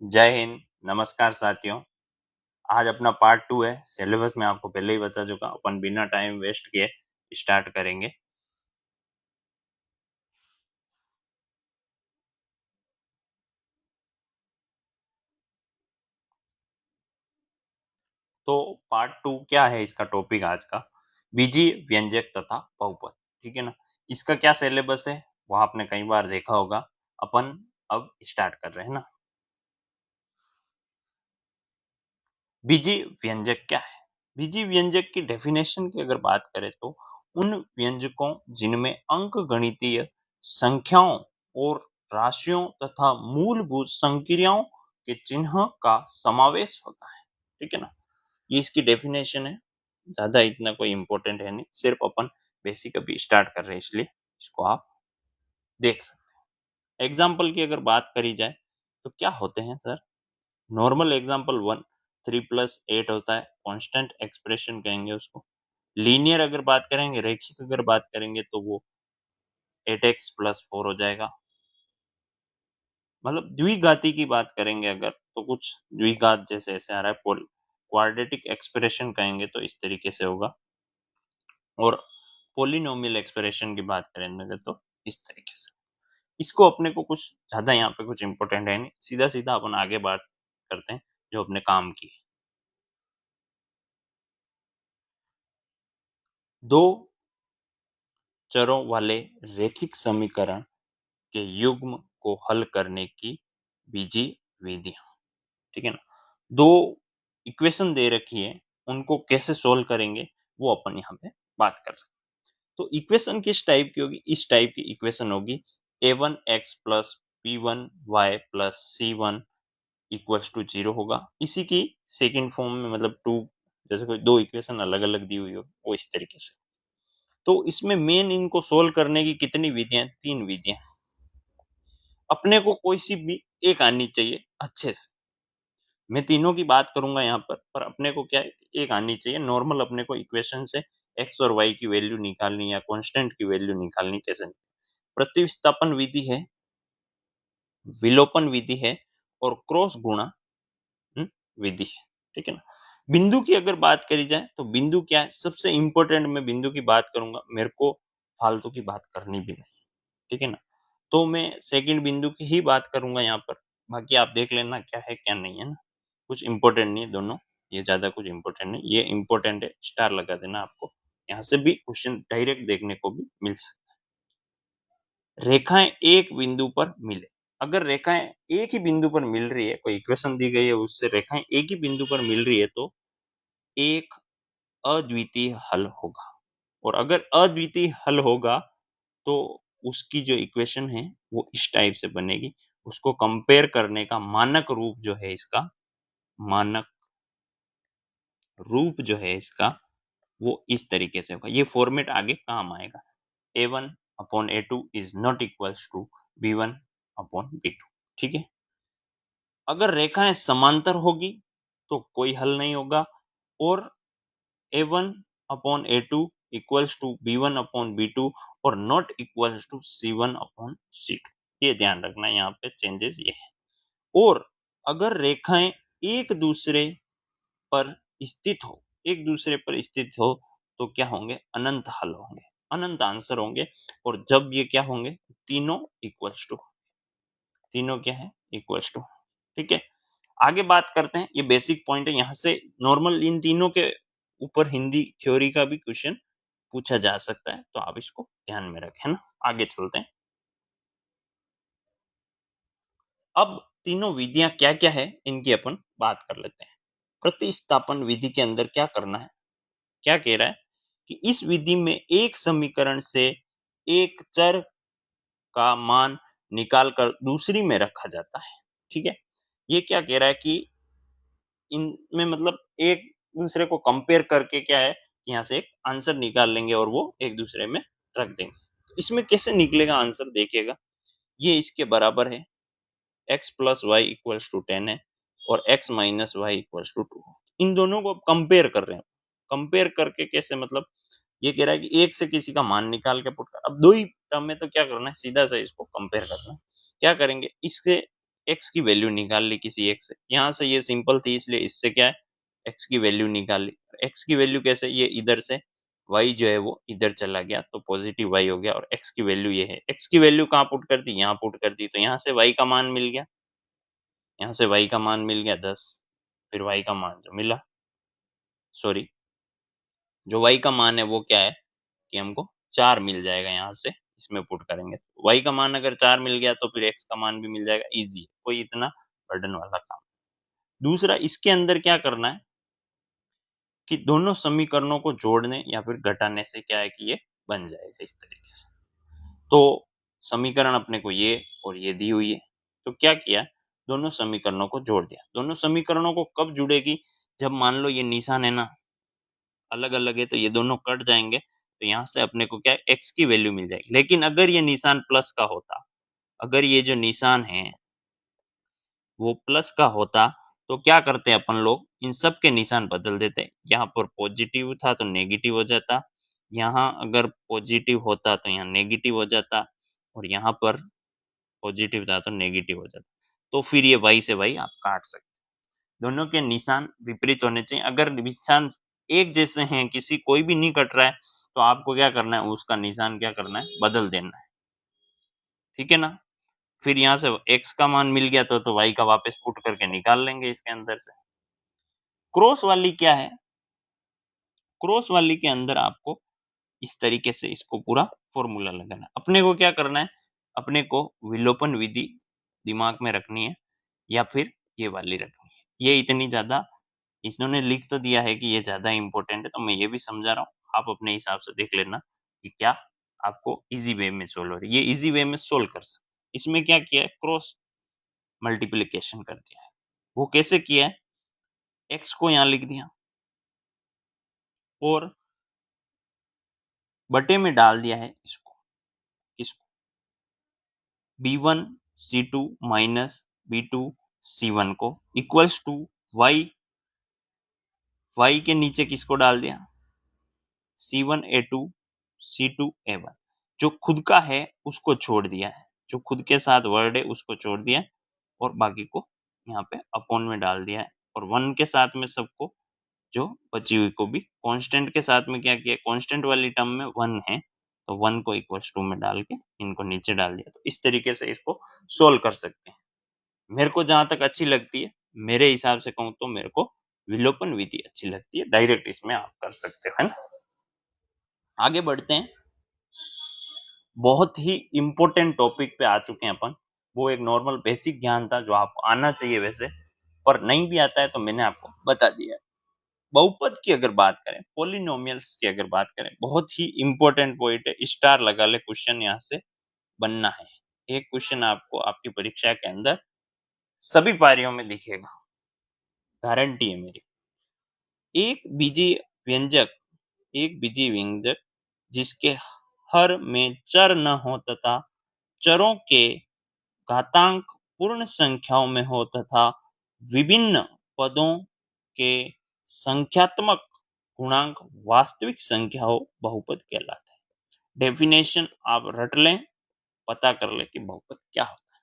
जय हिंद, नमस्कार साथियों। आज अपना पार्ट 2 है। सिलेबस मैं आपको पहले ही बता चुका हूँ। अपन बिना टाइम वेस्ट किए स्टार्ट करेंगे। तो पार्ट 2 क्या है इसका टॉपिक आज का? बीजीय व्यंजक तथा बहुपद। ठीक है ना? इसका क्या सिलेबस है वो आपने कई बार देखा होगा। अपन अब स्टार्ट कर रहे हैं ना। बीजीय व्यंजक क्या है? बीजीय व्यंजक की डेफिनेशन की अगर बात करें तो उन व्यंजकों जिनमें अंक गणितीय संख्याओं और राशियों तथा मूलभूत संक्रियाओं के चिन्ह का समावेश होता है। ठीक है ना? ये इसकी डेफिनेशन है। ज्यादा इतना कोई इंपॉर्टेंट है नहीं, सिर्फ अपन बेसिक अभी स्टार्ट कर रहे हैं, इसलिए इसको आप देख सकते हैं। एग्जाम्पल की अगर बात करी जाए तो क्या होते हैं सर? नॉर्मल एग्जाम्पल 1 3+8 होता है, कांस्टेंट एक्सप्रेशन कहेंगे उसको। लीनियर अगर बात करेंगे, रैखिक अगर बात करेंगे तो वो 8x+4 हो जाएगा। मतलब द्विघाती की बात करेंगे अगर तो कुछ द्विघात जैसे ऐसे आ रहा है। क्वाड्रेटिक एक्सप्रेशन कहेंगे तो इस तरीके से होगा। और पोलिनोमियल एक्सप्रेशन की बात करेंगे तो इस तरीके से। इसको अपने को कुछ ज्यादा यहाँ पे कुछ इंपॉर्टेंट है नहीं, सीधा सीधा अपन आगे बात करते हैं जो अपने काम की। दो चरों वाले रैखिक समीकरण के युग्म को हल करने की बीजीय विधियां। ठीक है ना? दो इक्वेशन दे रखी है, उनको कैसे सोल्व करेंगे वो अपन यहाँ पे बात कर रहे हैं। तो इक्वेशन किस टाइप की होगी? इस टाइप की इक्वेशन होगी a1x plus b1y plus c1 equals to 0 होगा। इसी की सेकेंड फॉर्म में मतलब टू, जैसे कोई दो इक्वेशन अलग अलग दी हुई हो वो इस तरीके से। तो इसमें मेन इनको सोल्व करने की कितनी विधियां? तीन विधियां। अपने को कोई सी भी एक आनी चाहिए अच्छे से। मैं तीनों की बात करूंगा यहाँ पर अपने को क्या है, एक आनी चाहिए नॉर्मल। अपने को इक्वेशन से एक्स और वाई की वैल्यू निकालनी या कांस्टेंट की वैल्यू निकालनी कैसे? प्रतिस्थापन विधि है, विलोपन विधि है और क्रॉस गुणा विधि है। ठीक है ना? बिंदु की अगर बात करी जाए तो बिंदु क्या है? सबसे इंपॉर्टेंट मैं बिंदु की बात करूंगा, मेरे को फालतू की बात करनी भी नहीं। ठीक है ना? तो मैं सेकंड बिंदु की ही बात करूंगा यहाँ पर। बाकी आप देख लेना क्या है क्या नहीं है ना। कुछ इंपॉर्टेंट नहीं है दोनों, ये ज्यादा कुछ इंपॉर्टेंट नहीं। ये इंपॉर्टेंट है, स्टार लगा देना आपको। यहाँ से भी क्वेश्चन डायरेक्ट देखने को भी मिल सकता है। रेखाएं एक बिंदु पर मिले। अगर रेखाएं एक ही बिंदु पर मिल रही है, कोई इक्वेशन दी गई है उससे रेखाएं एक ही बिंदु पर मिल रही है तो एक अद्वितीय हल होगा। और अगर अद्वितीय हल होगा तो उसकी जो इक्वेशन है वो इस टाइप से बनेगी। उसको कंपेयर करने का मानक रूप जो है इसका, मानक रूप जो है इसका वो इस तरीके से होगा। ये फॉर्मेट आगे काम आएगा। a1/a2 is not equals to b1/b2। ठीक है? अगर रेखाएं समांतर होगी तो कोई हल नहीं होगा। और a1/a2 इक्वल्स टू b1/b2 और नॉट इक्वल्स टू c1/c2। ये ध्यान रखना, यहाँ पे चेंजेस ये है। और अगर रेखाएं एक दूसरे पर स्थित हो, एक दूसरे पर स्थित हो तो क्या होंगे? अनंत हल होंगे, अनंत आंसर होंगे। और जब ये क्या होंगे? तीनों इक्वल्स टू, तीनों क्या है? Equals to. ठीक है? आगे बात करते हैं, ये बेसिक पॉइंट है। यहाँ से नॉर्मल इन तीनों के ऊपर हिंदी थ्योरी का भी क्वेश्चन पूछा जा सकता है, तो आप इसको ध्यान में रखें ना। आगे चलते हैं। अब तीनों विधियां क्या क्या है इनकी अपन बात कर लेते हैं। प्रतिस्थापन विधि के अंदर क्या करना है? क्या कह रहा है कि इस विधि में एक समीकरण से एक चर का मान निकाल कर दूसरी में रखा जाता है। ठीक है? ये क्या कह रहा है कि इनमें मतलब एक दूसरे को कंपेयर करके क्या है, यहाँ से एक आंसर निकाल लेंगे और वो एक दूसरे में रख देंगे। तो इसमें कैसे निकलेगा आंसर देखिएगा। ये इसके बराबर है, x plus Y equals to 10 है और x minus Y equals to 2। इन दोनों को कंपेयर कर रहे हैं। कंपेयर करके कैसे? मतलब ये कह रहा है कि एक से किसी का मान निकाल के पुट कर। अब दो ही टर्म में तो क्या करना है, सीधा सा इसको कंपेयर करना है। क्या करेंगे? इससे x की वैल्यू निकाल ली किसी x से, यहाँ से ये सिंपल थी इसलिए इससे क्या है x की वैल्यू निकाल ली। x की वैल्यू कैसे, ये इधर से y जो है वो इधर चला गया तो पॉजिटिव y हो गया, और x की वैल्यू ये है, x की वैल्यू कहाँ पुट कर दी, यहाँ पुट कर दी, तो यहाँ से y का मान मिल गया, यहाँ से y का मान मिल गया 10, फिर y का मान जो मिला, सॉरी जो y का मान है वो क्या है कि हमको 4 मिल जाएगा, यहाँ से इसमें पुट करेंगे y का मान अगर 4 मिल गया तो फिर x का मान भी मिल जाएगा, इजी है, कोई इतना बर्डन वाला काम। दूसरा इसके अंदर क्या करना है कि दोनों समीकरणों को जोड़ने या फिर घटाने से क्या है कि ये बन जाएगा इस तरीके से। तो समीकरण अपने को ये और ये दी हुई है, तो क्या किया, दोनों समीकरणों को जोड़ दिया। दोनों समीकरणों को कब जुड़ेगी, जब मान लो ये निशान है ना अलग अलग है तो ये दोनों कट जाएंगे, तो यहाँ से अपने को क्या है x की वैल्यू मिल जाएगी। लेकिन अगर ये निशान प्लस का होता, अगर ये जो निशान है वो प्लस का होता तो क्या करते अपन लोग, इन सब के निशान बदल देते, यहाँ पर पॉजिटिव था तो नेगेटिव हो जाता, यहाँ अगर पॉजिटिव होता तो यहाँ नेगेटिव हो जाता, और यहाँ पर पॉजिटिव था तो नेगेटिव हो जाता, तो फिर ये y से y आप काट सकते। दोनों के निशान विपरीत होने चाहिए। अगर निशान एक जैसे हैं, किसी कोई भी नहीं कट रहा है, तो आपको क्या करना है, उसका निशान क्या करना है, बदल देना है, ठीक है ना। फिर यहाँ से x का मान मिल गया तो y का वापस पुट करके निकाल लेंगे इसके अंदर से। क्रॉस वाली क्या है, क्रॉस वाली के अंदर आपको इस तरीके से इसको पूरा फॉर्मूला लगाना है। अपने को क्या करना है, अपने को विलोपन विधि दिमाग में रखनी है या फिर ये वाली रखनी है। ये इतनी ज्यादा इन्होंने लिख तो दिया है कि ये ज्यादा इंपॉर्टेंट है, तो मैं ये भी समझा रहा हूँ, आप अपने हिसाब से देख लेना कि क्या आपको इजी वे में सोल्व हो रही है। ये इजी वे में सोल्व कर सकते। इसमें क्या किया है, क्रॉस मल्टीप्लिकेशन कर दिया है। वो कैसे किया है, एक्स को यहाँ लिख दिया और बटे में डाल दिया है इसको, किसको, b1 c2 minus b2 c1 को इक्वल्स टू y, y के नीचे किसको डाल दिया, c1a2 c2a1, जो खुद का है उसको छोड़ दिया है, जो खुद के साथ वर्ड है उसको छोड़ दिया है, और बाकी को यहाँ पे अपॉन में डाल दिया है, और वन के साथ में सबको जो बची हुई को भी कांस्टेंट के साथ में क्या किया, कांस्टेंट वाली टर्म में वन है तो वन को इक्वल्स टू में डाल के इनको नीचे डाल दिया। तो इस तरीके से इसको सोल्व कर सकते हैं। मेरे को जहां तक अच्छी लगती है, मेरे हिसाब से कहूँ तो मेरे को विलोपन विधि अच्छी लगती है, डायरेक्ट इसमें आप कर सकते हो, है ना। आगे बढ़ते हैं, बहुत ही इंपॉर्टेंट टॉपिक पे आ चुके हैं अपन। वो एक नॉर्मल बेसिक ज्ञान था जो आपको आना चाहिए वैसे, पर नहीं भी आता है तो मैंने आपको बता दिया है। बहुपद की अगर बात करें, पॉलिनोमियल्स की अगर बात करें, बहुत ही इंपॉर्टेंट पॉइंट है, स्टार लगा ले, क्वेश्चन यहाँ से बनना है। एक क्वेश्चन आपको आपकी परीक्षा के अंदर सभी पारियों में दिखेगा, गारंटी है मेरी। एक बीजीय व्यंजक, एक बीजीय व्यंजक जिसके हर में चर न हो तथा चरों के घातांक पूर्ण संख्याओं में हो तथा विभिन्न पदों के संख्यात्मक गुणांक वास्तविक संख्या हो, बहुपद कहलाता है। डेफिनेशन आप रट लें, पता कर ले कि बहुपद क्या होता है।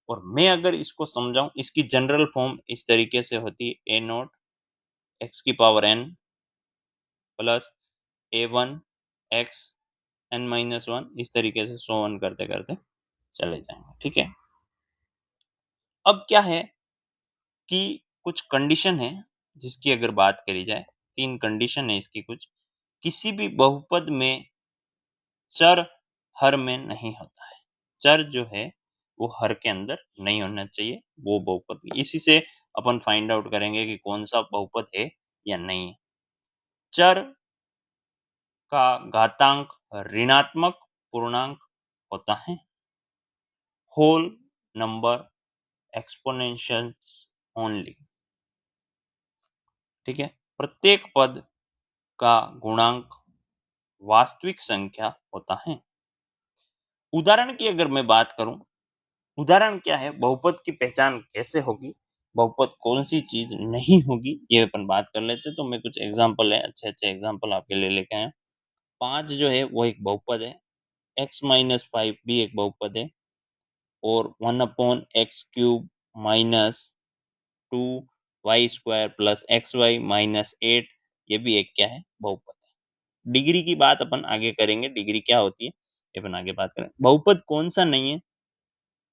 और मैं अगर इसको समझाऊं, इसकी जनरल फॉर्म इस तरीके से होती है, ए नोट एक्स की power n plus a one x n minus one, इस तरीके से सो वन करते करते चले जाएंगे, ठीक है। अब क्या है कि कुछ कंडीशन है जिसकी अगर बात करी जाए, तीन कंडीशन है इसकी कुछ, किसी भी बहुपद में चर हर में नहीं होता है। चर जो है वो हर के अंदर नहीं होना चाहिए, वो बहुपद, इसी से अपन फाइंड आउट करेंगे कि कौन सा बहुपद है या नहीं है। चर का घातांक ऋणात्मक पूर्णांक होता है, होल नंबर एक्सपोनेंशियल्स ओनली, ठीक है। प्रत्येक पद का गुणांक वास्तविक संख्या होता है। उदाहरण की अगर मैं बात करूं, उदाहरण क्या है, बहुपद की पहचान कैसे होगी, बहुपद कौन सी चीज नहीं होगी, ये अपन बात कर लेते हैं। तो मैं कुछ एग्जांपल है, अच्छे अच्छे एग्जांपल आपके लिए लेके आया। 5 जो है वो एक बहुपद है, x माइनस 5 भी एक बहुपद है, और 1 upon x cube minus 2y² plus xy minus 8, ये भी एक क्या है, बहुपद है। डिग्री की बात अपन आगे करेंगे, डिग्री क्या होती है ये अपन आगे बात करेंगे। बहुपद कौन सा नहीं है,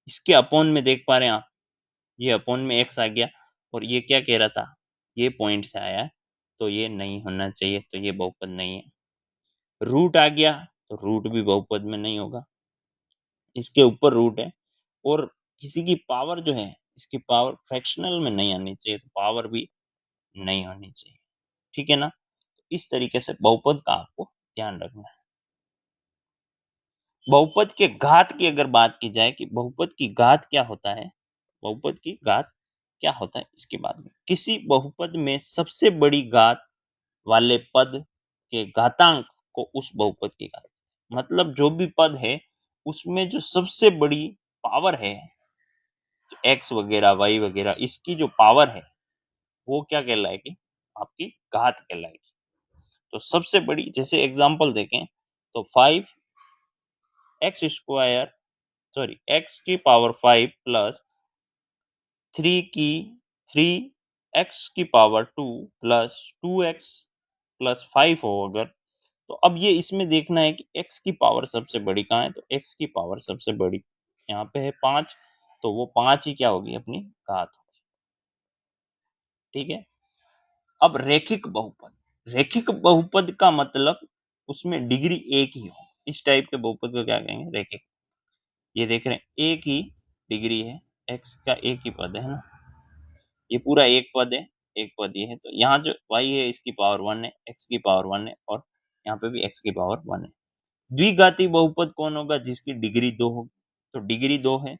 इसके अपॉन में देख पा रहे हैं आप, ये अपॉन में x आ गया और ये क्या कह रहा था, ये पॉइंट से आया है, तो ये नहीं होना चाहिए, तो ये बहुपद नहीं है। रूट आ गया तो रूट भी बहुपद में नहीं होगा, इसके ऊपर रूट है, और किसी की पावर जो है, इसकी पावर फ्रैक्शनल में नहीं आनी चाहिए, तो पावर भी नहीं होनी चाहिए, ठीक है ना। इस तरीके से बहुपद का आपको ध्यान रखना है। बहुपद के घात की अगर बात की जाए कि बहुपद की घात क्या होता है, बहुपद की घात क्या होता है इसकी बात करें। किसी बहुपद में सबसे बड़ी घात वाले पद के घातांक को उस बहुपद की घात, मतलब जो भी पद है उसमें जो सबसे बड़ी पावर है, एक्स वगैरह वाई वगैरह, इसकी जो पावर है वो क्या कहलाएगी, आपकी घात कहलाएगी। तो सबसे बड़ी, जैसे एग्जांपल देखें तो 5x² सॉरी x की पावर 5 प्लस 3x की पावर 2 प्लस 2x प्लस 5 हो अगर, तो अब ये इसमें देखना है कि x की पावर सबसे बड़ी कहाँ है, तो x की पावर सबसे बड़ी यहाँ पे है 5, तो वो 5 ही क्या होगी, अपनी घात होगी, ठीक है। अब रैखिक बहुपद, रैखिक बहुपद का मतलब उसमें डिग्री एक ही हो, इस टाइप के बहुपद को क्या कहेंगे, रैखिक। ये देख रहे हैं एक ही डिग्री है, x का एक ही पद है ना, ये पूरा एक पद है, एक पद ये है, तो यहाँ जो y है इसकी पावर 1 है, x की पावर 1 है, और यहाँ पे भी x की पावर 1 है। द्विघाती बहुपद कौन होगा, जिसकी डिग्री 2 होगी, तो डिग्री 2 है,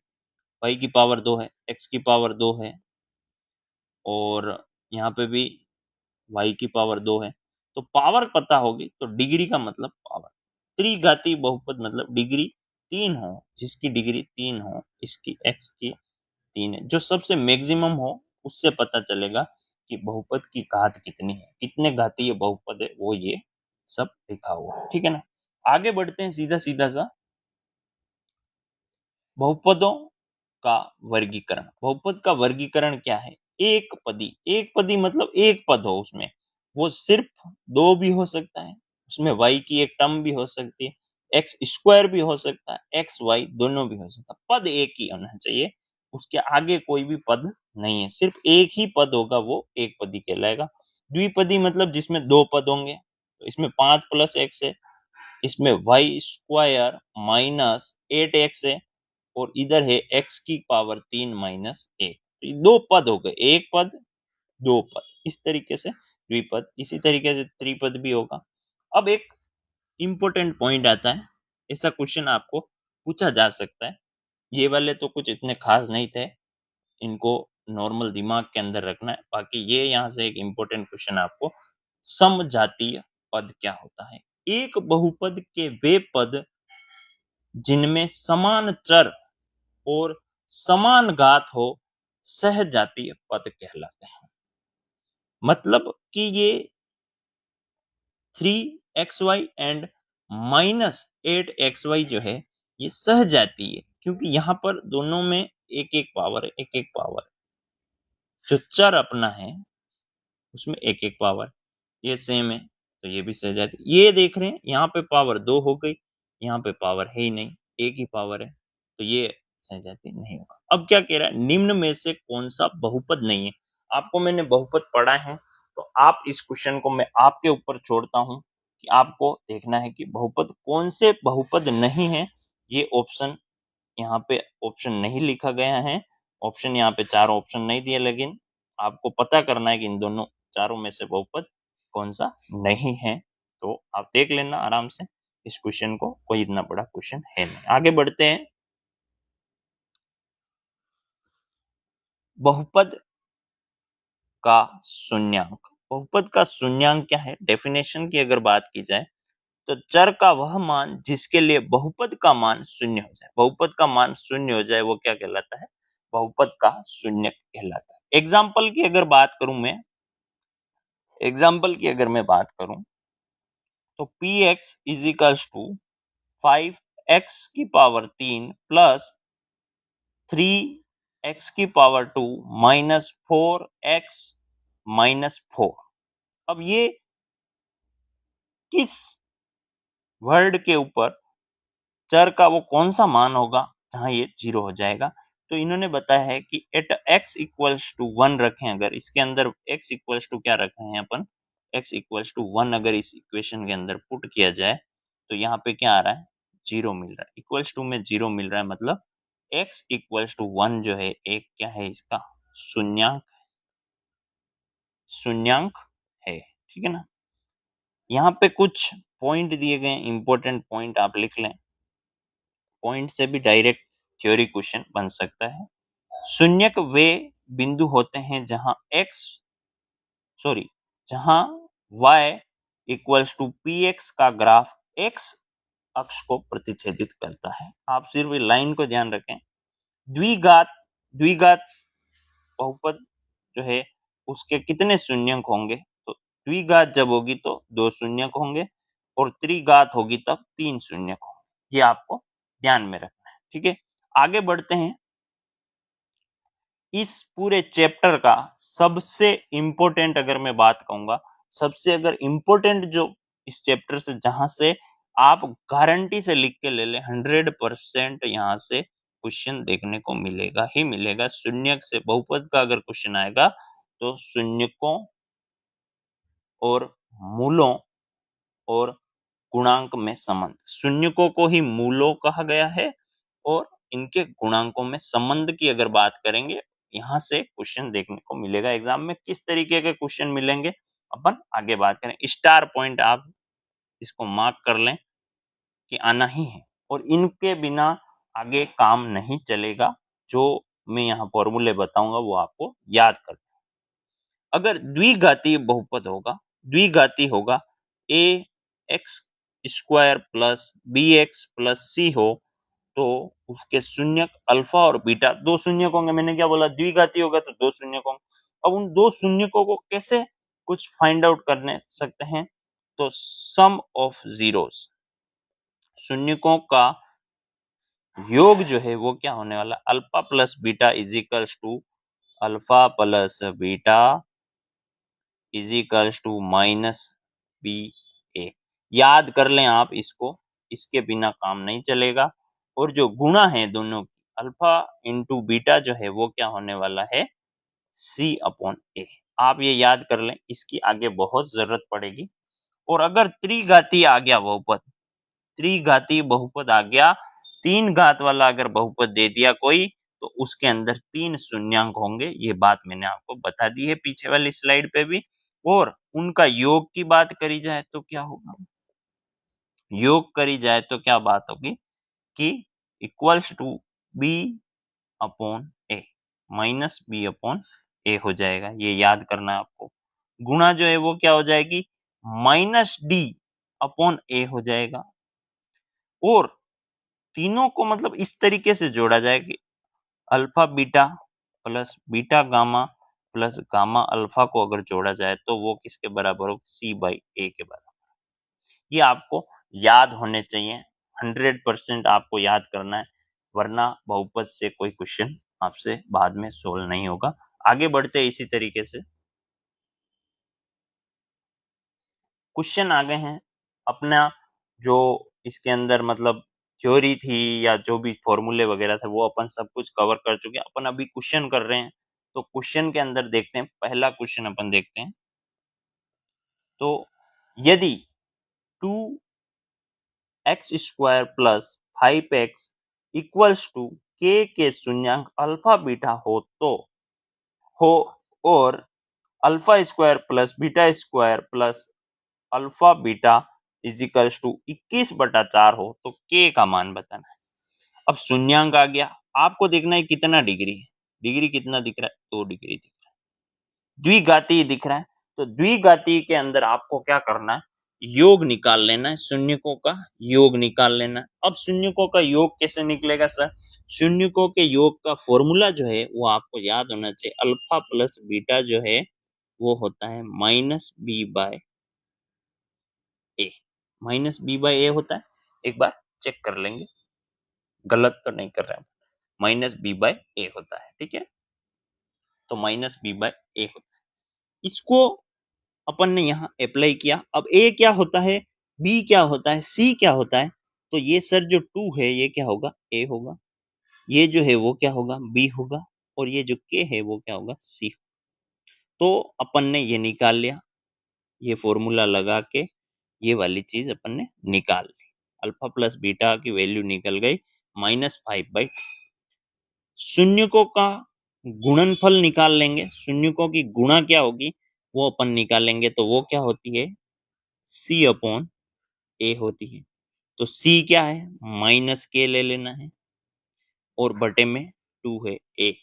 y की पावर 2 है, x की पावर 2 है, और यहाँ पे भी y की पावर 2 है, तो पावर पता होगी तो डिग्री का मतलब पावर। त्रिघाती बहुपद मतलब डिग्री 3 हो, जिसकी डिग्री 3 हो, इसकी x की 3 है, जो सबसे मैक्सिमम हो उससे पता चलेगा कि बहुपद की घात कितनी है, कितने घातीय बहुपद है वो ये सब लिखा हुआ है, ठीक है ना। आगे बढ़ते हैं सीधा सीधा सा, बहुपदों का वर्गीकरण। बहुपद का वर्गीकरण क्या है, एक पदी, एक पदी मतलब एक पद हो उसमें, वो सिर्फ दो भी हो सकता है, उसमें y की एक टर्म भी हो सकती है, x² भी हो सकता है, xy दोनों भी हो सकता है, पद एक ही होना चाहिए, उसके आगे कोई भी पद नहीं है, सिर्फ एक ही पद होगा, वो एक पदी कहलाएगा। द्विपदी मतलब जिसमें दो पद होंगे, तो इसमें 5 प्लस x है, इसमें y² माइनस 8x है, और इधर है x की पावर 3 माइनस 1, तो ये दो पद हो गए, एक पद दो पद, इस तरीके से द्विपद। इसी तरीके से त्रिपद भी होगा। अब एक इंपॉर्टेंट पॉइंट आता है, ऐसा क्वेश्चन आपको पूछा जा सकता है, ये वाले तो कुछ इतने खास नहीं थे, इनको नॉर्मल दिमाग के अंदर रखना है, बाकी ये यहाँ से एक इंपॉर्टेंट क्वेश्चन आपको, समजातीय पद क्या होता है। एक बहुपद के वे पद जिनमें समान चर और समान घात हो, सहजातीय पद कहलाते हैं। मतलब कि ये 3xy एंड -8xy जो है ये सहजातीय है, क्योंकि यहाँ पर दोनों में एक एक पावर है, एक एक पावर, जो चर अपना है उसमें एक एक पावर, ये सेम है, तो ये भी सहजाती। ये देख रहे हैं यहाँ पे पावर 2 हो गई, यहाँ पे पावर है ही नहीं, एक ही पावर है, तो ये सहजाती नहीं होगा। अब क्या कह रहा है, निम्न में से कौन सा बहुपद नहीं है। आपको मैंने बहुपद पढ़ा है, तो आप इस क्वेश्चन को मैं आपके ऊपर छोड़ता हूँ कि आपको देखना है कि बहुपद कौन से बहुपद नहीं है। ये ऑप्शन यहाँ पे ऑप्शन नहीं लिखा गया है, ऑप्शन यहाँ पे चारों ऑप्शन नहीं दिए, लेकिन आपको पता करना है कि इन दोनों चारों में से बहुपद कौन सा नहीं है। तो आप देख लेना आराम से इस क्वेश्चन को, कोई इतना बड़ा क्वेश्चन है नहीं। आगे बढ़ते हैं, बहुपद का शून्यांक। बहुपद का शून्यांक क्या है, डेफिनेशन की अगर बात की जाए तो चर का वह मान जिसके लिए बहुपद का मान शून्य हो जाए, बहुपद का मान शून्य हो जाए वो क्या कहलाता है, बहुपद का शून्य कहलाता है। एग्जाम्पल की अगर बात करूं मैं, एग्जाम्पल की अगर मैं बात करूं तो px is equals to 5x की पावर 3 प्लस 3 x की पावर 2 -4x-4। अब ये किस वर्ड के ऊपर चर का वो कौन सा मान होगा जहां ये 0 हो जाएगा? तो इन्होंने बताया है कि एट x इक्वल्स टू 1 रखें, अगर इसके अंदर x इक्वल्स टू क्या रखे हैं अपन, x इक्वल्स टू 1 अगर इस इक्वेशन के अंदर पुट किया जाए तो यहाँ पे क्या आ रहा है, 0 मिल रहा है। इक्वल्स टू में 0 मिल रहा है, मतलब x इक्वल्स टू 1 जो है एक क्या है इसका शून्यांक, शून्यांक है, ठीक है ना। यहाँ पे कुछ पॉइंट दिए गए, इंपॉर्टेंट पॉइंट आप लिख लें, पॉइंट से भी डायरेक्ट थ्योरी क्वेश्चन बन सकता है। शून्यक वे बिंदु होते हैं जहां y इक्वल्स टू px का ग्राफ x अक्ष को प्रतिच्छेदित करता है। आप सिर्फ लाइन को ध्यान रखें। द्विघात द्विघात बहुपद जो है उसके कितने शून्यक होंगे, तो द्विघात जब होगी तो 2 शून्यक होंगे और त्रिघात होगी तब 3 शून्यक होंगे। ये आपको ध्यान में रखना है, ठीक है। आगे बढ़ते हैं। इस पूरे चैप्टर का सबसे इंपॉर्टेंट अगर मैं बात कहूंगा, सबसे अगर इंपॉर्टेंट जो इस चैप्टर से जहां से आप गारंटी से लिख के ले ले 100% यहाँ से क्वेश्चन देखने को मिलेगा ही मिलेगा। शून्यक से बहुपद का अगर क्वेश्चन आएगा तो शून्यकों और मूलों और गुणांक में संबंध, शून्यकों को ही मूलों कहा गया है और इनके गुणांकों में संबंध की अगर बात करेंगे, यहाँ से क्वेश्चन देखने को मिलेगा। एग्जाम में किस तरीके के क्वेश्चन मिलेंगे अपन आगे बात करें। स्टार पॉइंट आप इसको मार्क कर लें कि आना ही है और इनके बिना आगे काम नहीं चलेगा। जो मैं यहाँ फॉर्मूले बताऊंगा वो आपको याद कर, अगर द्विघातीय बहुपद होगा, द्विघाती होगा a x square plus b x plus c हो तो उसके शून्यक अल्फा और बीटा, दो शून्यक होंगे। मैंने क्या बोला, द्विघाती होगा तो दो शून्यक होंगे। अब उन दो शून्यकों को कैसे कुछ फाइंड आउट करने सकते हैं, तो सम ऑफ जीरोस, शून्यकों का योग जो है वो क्या होने वाला, alpha plus beta is equals to alpha plus beta is equals to minus b a. याद कर लें आप इसको, इसके बिना काम नहीं चलेगा। और जो गुणा है दोनों की, अल्फा इंटू बीटा जो है वो क्या होने वाला है, सी अपॉन ए। आप ये याद कर लें, इसकी आगे बहुत जरूरत पड़ेगी। और अगर त्रिघाती आ गया बहुपद, त्रिघाती बहुपद आ गया, तीन घात वाला अगर बहुपद दे दिया कोई, तो उसके अंदर 3 शून्यांक होंगे। ये बात मैंने आपको बता दी है पीछे वाली स्लाइड पे भी। और उनका योग की बात करी जाए तो क्या होगा, योग करी जाए तो क्या बात होगी कि equals to b upon a, minus b upon a हो जाएगा। ये याद करना है आपको। गुणा जो है वो क्या हो जाएगी, माइनस डी अपॉन ए हो जाएगा। और तीनों को मतलब इस तरीके से जोड़ा जाए कि alpha beta plus beta gamma plus gamma alpha को अगर जोड़ा जाए तो वो किसके बराबर हो, सी बाई ए के बराबर। ये आपको याद होने चाहिए, 100% आपको याद करना है, वरना बहुपद से कोई क्वेश्चन आपसे बाद में सोल्व नहीं होगा। आगे बढ़ते हैं इसी तरीके से। क्वेश्चन आ गए हैं अपना, जो इसके अंदर मतलब थ्योरी थी या जो भी फॉर्मूले वगैरह थे वो अपन सब कुछ कवर कर चुके हैं। अपन अभी क्वेश्चन कर रहे हैं, तो क्वेश्चन के अंदर देखते हैं। पहला क्वेश्चन अपन देखते हैं। तो यदि 2x² plus 5x equals to के शून्यंक अल्फा बीटा हो और alpha square plus beta square plus alpha beta equals to 21/4 हो तो के का मान बताना है। अब शून्यांक आ गया, आपको देखना है कितना डिग्री है। डिग्री कितना दिख रहा है, 2 डिग्री दिख रहा है। द्विघाती दिख रहा है, तो द्विघाती के अंदर आपको क्या करना है, योग निकाल लेना है, शून्यकों का योग निकाल लेना है। अब शून्यकों का योग कैसे निकलेगा सर, शून्यकों के योग का फॉर्मूला जो है वो आपको याद होना चाहिए। अल्फा प्लस बीटा जो है वो होता है माइनस बी बाय ए, माइनस बी बाय ए होता है। एक बार चेक कर लेंगे, गलत तो नहीं कर रहे हैं। माइनस बी बाय ए होता है, ठीक है। तो माइनस बी बाय ए होता है, इसको अपन ने यहाँ अप्लाई किया। अब ए क्या होता है, बी क्या होता है, सी क्या होता है, तो ये सर जो 2 है ये क्या होगा, ए होगा, ये जो है वो क्या होगा, बी होगा, और ये जो के है वो क्या होगा, सी। तो अपन ने ये निकाल लिया, ये फॉर्मूला लगा के ये वाली चीज अपन ने निकाल ली। अल्फा प्लस बीटा की वैल्यू निकल गई -5/2। शून्यकों का गुणनफल निकाल लेंगे, शून्यकों की गुणा क्या होगी वो अपन निकालेंगे, तो वो क्या होती है, सी अपॉन ए होती है। तो सी क्या है, माइनस के ले लेना है, और बटे में 2 है ए,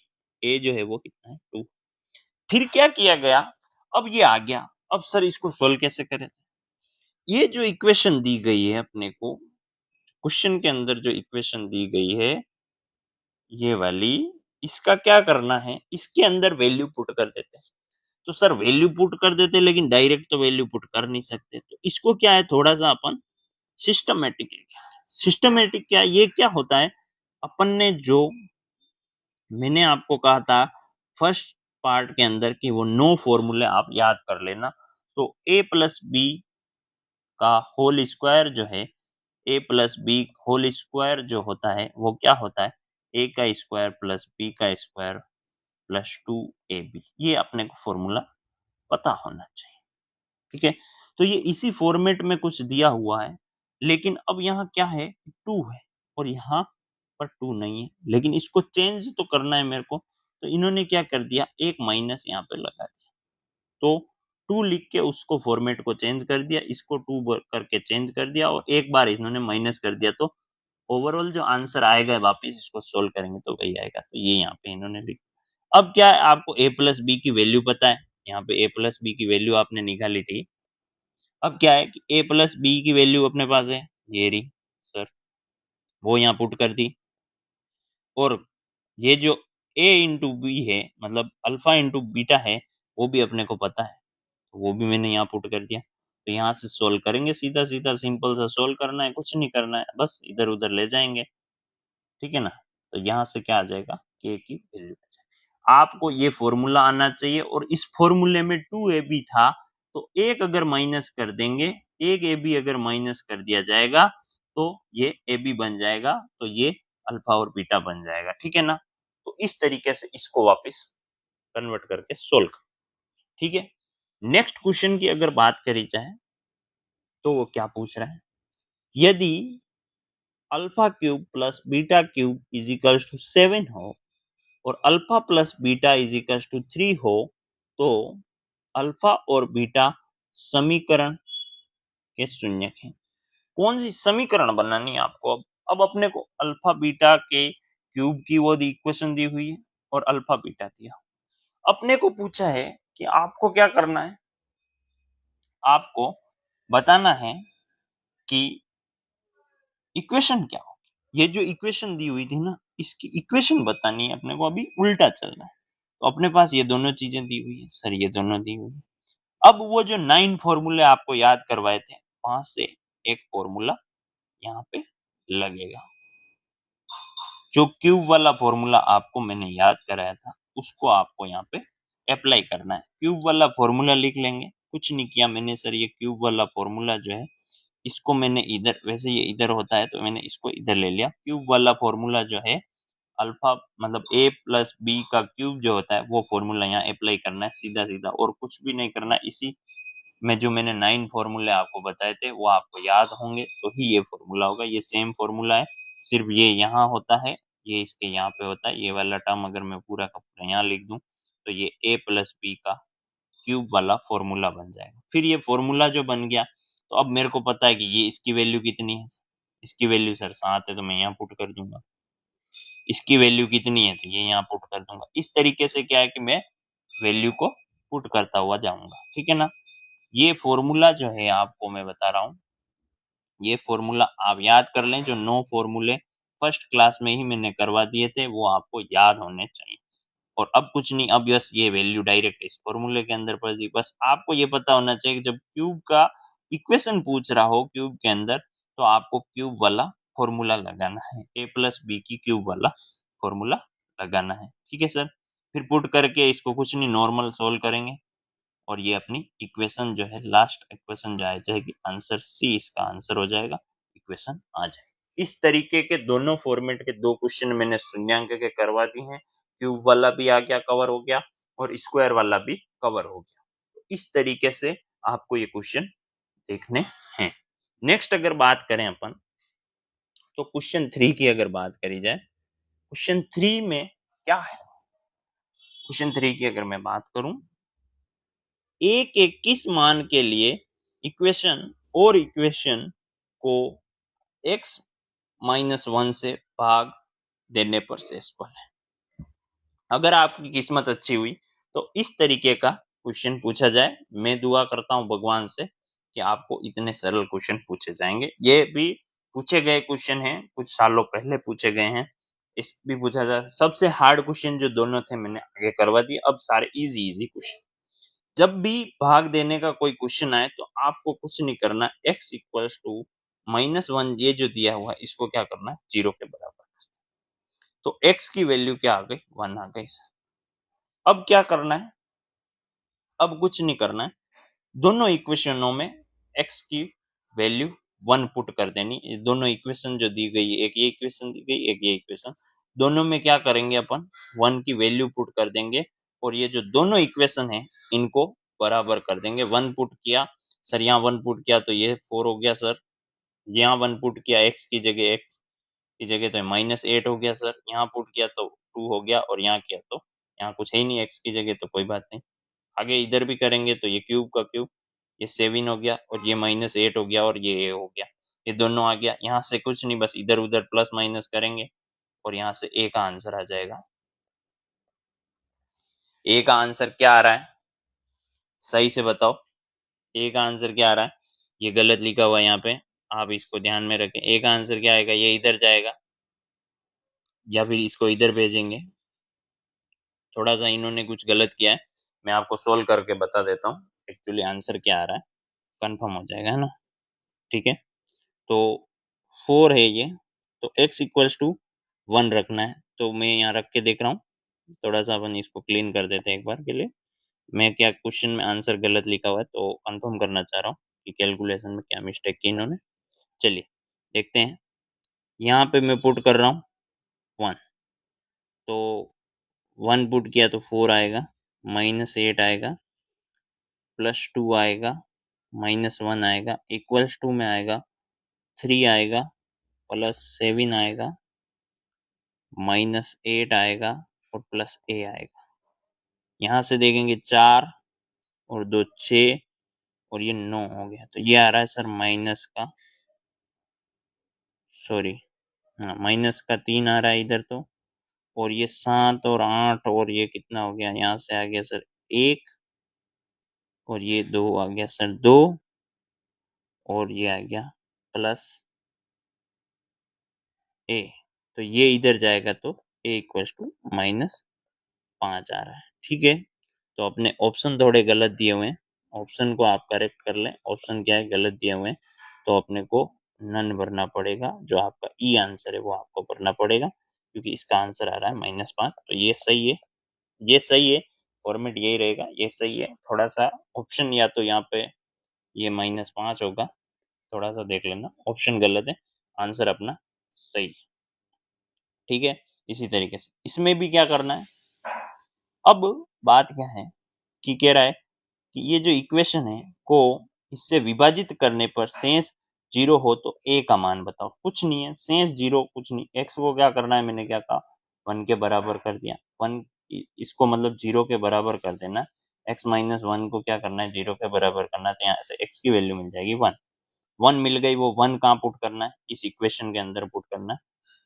ए जो है वो कितना है 2। फिर क्या किया गया, अब ये आ गया, अब सर इसको सोल्व कैसे करें। ये जो इक्वेशन दी गई है अपने को, क्वेश्चन के अंदर जो इक्वेशन दी गई है ये वाली, इसका क्या करना है, इसके अंदर वैल्यू पुट कर देते हैं। तो सर वैल्यू पुट कर देते लेकिन डायरेक्ट तो वैल्यू पुट कर नहीं सकते, तो इसको क्या है थोड़ा सा अपन सिस्टमेटिक, सिस्टमेटिक क्या, ये क्या होता है, अपन ने जो मैंने आपको कहा था फर्स्ट पार्ट के अंदर कि वो 9 फॉर्मूले आप याद कर लेना। तो ए प्लस बी का होल स्क्वायर जो है, ए प्लस बी होल स्क्वायर जो होता है वो क्या होता है, ए का स्क्वायर प्लस बी का स्क्वायर प्लस 2ab, ये अपने को फॉर्मूला पता होना चाहिए, ठीक है। तो ये इसी फॉर्मेट में कुछ दिया हुआ है, लेकिन अब यहाँ क्या है, 2 है और यहाँ पर 2 नहीं है, लेकिन इसको चेंज तो करना है मेरे को। तो इन्होंने क्या कर दिया, एक माइनस यहाँ पे लगा दिया, तो 2 लिख के उसको फॉर्मेट को चेंज कर दिया, इसको 2 करके चेंज कर दिया, और एक बार इन्होंने माइनस कर दिया, तो ओवरऑल जो आंसर आएगा वापिस इसको सोल्व करेंगे तो वही आएगा। तो ये यहाँ पे इन्होंने लिख, अब क्या है, आपको a प्लस बी की वैल्यू पता है, यहाँ पे a प्लस बी की वैल्यू आपने निकाली थी। अब क्या है कि a प्लस बी की वैल्यू अपने पास है, ये रही सर, वो यहाँ पुट कर दी, और ये जो a इंटू बी है, मतलब अल्फा इंटू बीटा है, वो भी अपने को पता है, तो वो भी मैंने यहाँ पुट कर दिया। तो यहाँ से सोल्व करेंगे, सीधा सीधा सिंपल सा सोल्व करना है, कुछ नहीं करना है, बस इधर उधर ले जाएंगे, ठीक है ना। तो यहाँ से क्या आ जाएगा, के की वैल्यू आ जाएगी। आपको ये फॉर्मूला आना चाहिए, और इस फॉर्मूले में 2ab था, तो एक अगर माइनस कर देंगे, एक ab अगर माइनस कर दिया जाएगा तो ये ab बन जाएगा, तो ये अल्फा और बीटा बन जाएगा, ठीक है ना। तो इस तरीके से इसको वापस कन्वर्ट करके सोल्व कर, ठीक है। नेक्स्ट क्वेश्चन की अगर बात करी जाए तो वो क्या पूछ रहा है, यदि alpha cube plus beta cube is equals to 7 हो और alpha plus beta is equals to 3 हो, तो अल्फा और बीटा समीकरण के शून्यक हैं। कौन सी समीकरण बनानी है आपको, अब अपने को अल्फा बीटा के क्यूब की वो इक्वेशन दी हुई है और अल्फा बीटा दिया, अपने को पूछा है कि आपको क्या करना है, आपको बताना है कि इक्वेशन क्या हो। ये जो इक्वेशन दी हुई थी ना, इसकी इक्वेशन बतानी है अपने को, अभी उल्टा चलना है। तो अपने पास ये दोनों चीजें दी हुई है सर, ये दोनों दी हुई है। अब वो जो 9 फॉर्मूले आपको याद करवाए थे, वहां से एक फॉर्मूला यहाँ पे लगेगा। जो क्यूब वाला फॉर्मूला आपको मैंने याद कराया था, उसको आपको यहाँ पे अप्लाई करना है। क्यूब वाला फॉर्मूला लिख लेंगे, कुछ नहीं किया मैंने सर, ये क्यूब वाला फॉर्मूला जो है इसको मैंने इधर, वैसे ये इधर होता है तो मैंने इसको इधर ले लिया। क्यूब वाला फॉर्मूला जो है अल्फा मतलब a प्लस बी का क्यूब जो होता है, वो फॉर्मूला यहाँ अप्लाई करना है सीधा सीधा, और कुछ भी नहीं करना। इसी में जो मैंने 9 फॉर्मूले आपको बताए थे वो आपको याद होंगे तो ही ये फॉर्मूला होगा। ये सेम फॉर्मूला है, सिर्फ ये यहाँ होता है, ये इसके यहाँ पे होता है। ये वाला टर्म अगर मैं पूरा का पूरा यहाँ लिख दूं तो ये a प्लस बी का क्यूब वाला फॉर्मूला बन जाएगा। फिर ये फॉर्मूला जो बन गया, तो अब मेरे को पता है कि ये इसकी वैल्यू कितनी है, इसकी वैल्यू सर 7 है, तो मैं यहाँ पुट कर दूंगा। इसकी वैल्यू कितनी है, तो ये यहाँ पुट कर दूंगा। इस तरीके से क्या है कि मैं वैल्यू को पुट करता हुआ जाऊंगा, ठीक है ना। ये फॉर्मूला जो है आपको मैं बता रहा हूँ, ये फॉर्मूला आप याद कर लें। जो 9 फॉर्मूले फर्स्ट क्लास में ही मैंने करवा दिए थे वो आपको याद होने चाहिए। और अब कुछ नहीं, अब बस ये वैल्यू डायरेक्ट इस फॉर्मूले के अंदर पड़ गई। बस आपको ये पता होना चाहिए कि जब क्यूब का इक्वेशन पूछ रहा हो क्यूब के अंदर, तो आपको क्यूब वाला फॉर्मूला लगाना है, a प्लस बी की क्यूब वाला फॉर्मूला लगाना है। ठीक है सर, फिर पुट करके इसको कुछ नहीं नॉर्मल सोल्व करेंगे और ये अपनी इक्वेशन जो है लास्ट इक्वेशन जो आ जाएगी आंसर सी इसका आंसर हो जाएगा, इक्वेशन आ जाएगी। इस तरीके के दोनों फॉर्मेट के दो क्वेश्चन मैंने शून्यांक के करवा दी हैं, क्यूब वाला भी आ गया कवर हो गया और स्क्वायर वाला भी कवर हो गया। तो इस तरीके से आपको ये क्वेश्चन देखने हैं। नेक्स्ट अगर बात करें अपन तो क्वेश्चन 3 की अगर बात करी जाए, क्वेश्चन 3 में क्या है? क्वेश्चन 3 की अगर मैं बात करूं, ए के किस मान के लिए इक्वेशन को x -1 से भाग देने पर शेषफल है। अगर आपकी किस्मत अच्छी हुई तो इस तरीके का क्वेश्चन पूछा जाए। मैं दुआ करता हूं भगवान से कि आपको इतने सरल क्वेश्चन पूछे जाएंगे। ये भी पूछे गए क्वेश्चन हैं, कुछ सालों पहले पूछे गए हैं, इस भी पूछा जाए। सबसे हार्ड क्वेश्चन जो दोनों थे मैंने आगे करवा दिए, अब सारे इजी इजी क्वेश्चन। जब भी भाग देने का कोई क्वेश्चन आए तो आपको कुछ नहीं करना, x इक्वल्स टू -1 ये जो दिया हुआ है इसको क्या करना है, 0 के बराबर। तो x की वैल्यू क्या आ गई, 1 आ गई। अब क्या करना है, अब कुछ नहीं करना है, दोनों इक्वेशनों में x की वैल्यू 1 पुट कर देनी। दोनों इक्वेशन जो दी गई, एक ये इक्वेशन दी गई, एक ये इक्वेशन, दोनों में क्या करेंगे अपन 1 की वैल्यू पुट कर देंगे और ये जो दोनों इक्वेशन है इनको बराबर कर देंगे। 1 पुट किया सर, यहाँ 1 पुट किया तो ये 4 हो गया सर, यहाँ 1 पुट किया x की जगह, x की जगह तो -8 हो गया सर, यहाँ पुट किया तो 2 हो गया और यहाँ किया तो यहाँ कुछ है ही नहीं x की जगह, तो कोई बात नहीं। आगे इधर भी करेंगे तो ये क्यूब का क्यूब, ये 7 हो गया और ये -8 हो गया और ये a हो गया, ये दोनों आ गया। यहाँ से कुछ नहीं, बस इधर उधर प्लस माइनस करेंगे और यहाँ से a का आंसर आ जाएगा। a का आंसर क्या आ रहा है, सही से बताओ, a का आंसर क्या आ रहा है? ये गलत लिखा हुआ है यहाँ पे, आप इसको ध्यान में रखें। a का आंसर क्या आएगा, ये इधर जाएगा या फिर इसको इधर भेजेंगे। थोड़ा सा इन्होंने कुछ गलत किया है, मैं आपको सोल्व करके बता देता हूँ एक्चुअली आंसर क्या आ रहा है, कंफर्म हो जाएगा, है ना। ठीक है, तो 4 है ये, तो x इक्वल्स टू 1 रखना है। तो मैं यहाँ रख के देख रहा हूँ, थोड़ा सा अपन इसको क्लीन कर देते हैं एक बार के लिए। मैं क्या क्वेश्चन में आंसर गलत लिखा हुआ है तो कंफर्म करना चाह रहा हूँ कि कैलकुलेशन में क्या मिस्टेक की इन्होंने। चलिए देखते हैं, यहाँ पे मैं पुट कर रहा हूँ 1, तो 1 पुट किया तो 4 आएगा, -8 आएगा, +2 आएगा, -1 आएगा, इक्वल्स टू में आएगा 3 आएगा, +7 आएगा, -8 आएगा और +a आएगा। यहाँ से देखेंगे 4 और 2 6 और ये 9 हो गया, तो ये आ रहा है सर माइनस का, सॉरी हाँ माइनस का 3 आ रहा है इधर तो, और ये 7 और 8 और ये कितना हो गया, यहाँ से आ गया सर 1 और ये 2 आ गया सर 2 और ये आ गया प्लस a, तो ये इधर जाएगा तो a इक्वल्स टू -5 आ रहा है। ठीक है, तो अपने ऑप्शन थोड़े गलत दिए हुए हैं, ऑप्शन को आप करेक्ट कर लें। ऑप्शन क्या है, गलत दिए हुए हैं, तो अपने को नन भरना पड़ेगा, जो आपका ई आंसर है वो आपको भरना पड़ेगा, क्योंकि इसका आंसर आ रहा है -5। तो ये सही है, ये सही है, फॉर्मेट यही रहेगा, ये सही है। थोड़ा सा ऑप्शन या तो यहाँ पे ये -5 होगा, थोड़ा सा देख लेना, ऑप्शन गलत है, आंसर अपना सही है। ठीक है, इसी तरीके से इसमें भी क्या करना है। अब बात क्या है कि कह रहा है कि ये जो इक्वेशन है को इससे विभाजित करने पर शेष 0 हो तो a का मान बताओ। कुछ नहीं है, शेष 0 कुछ नहीं, x को क्या करना है, मैंने क्या कहा 1 के बराबर कर दिया। 1 इसको मतलब 0 के बराबर कर देना, x माइनस 1 को क्या करना है 0 के बराबर करना है, तो यहाँ से x की वैल्यू मिल जाएगी 1। 1 मिल गई, वो 1 कहाँ पुट करना है, इस इक्वेशन के अंदर पुट करना है।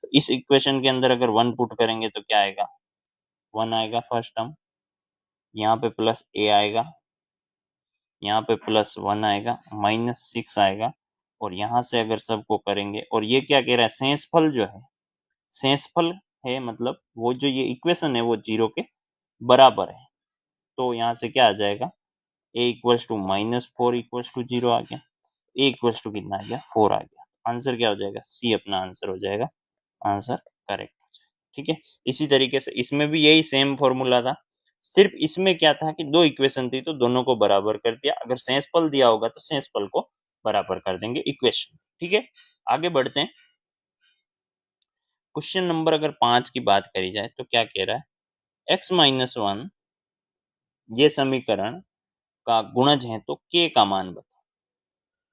तो इस इक्वेशन के अंदर अगर 1 पुट करेंगे तो क्या आएगा, 1 आएगा फर्स्ट टर्म, यहाँ पे प्लस a आएगा, यहाँ पे +1 आएगा, -6 आएगा, और यहाँ से अगर सबको करेंगे, और ये क्या कह रहा है, शेषफल जो है, शेषफल है मतलब वो जो ये इक्वेशन है वो 0 के बराबर है। तो यहाँ से क्या आ जाएगा, a equals to -4 equals to 0 आ गया, a इक्वल्स टू कितना आ गया 4 आ गया। आंसर क्या हो जाएगा, सी अपना आंसर हो जाएगा, आंसर करेक्ट हो जाएगा। ठीक है। इसी तरीके से इसमें भी यही सेम फॉर्मूला था, सिर्फ इसमें क्या था कि दो इक्वेशन थी तो दोनों को बराबर कर दिया, अगर शेषफल दिया होगा तो शेषफल को बराबर कर देंगे इक्वेशन। ठीक है, आगे बढ़ते हैं। क्वेश्चन नंबर अगर 5 की बात करी जाए तो क्या कह रहा है, x-1 ये समीकरण का गुणज है तो k का मान बताओ।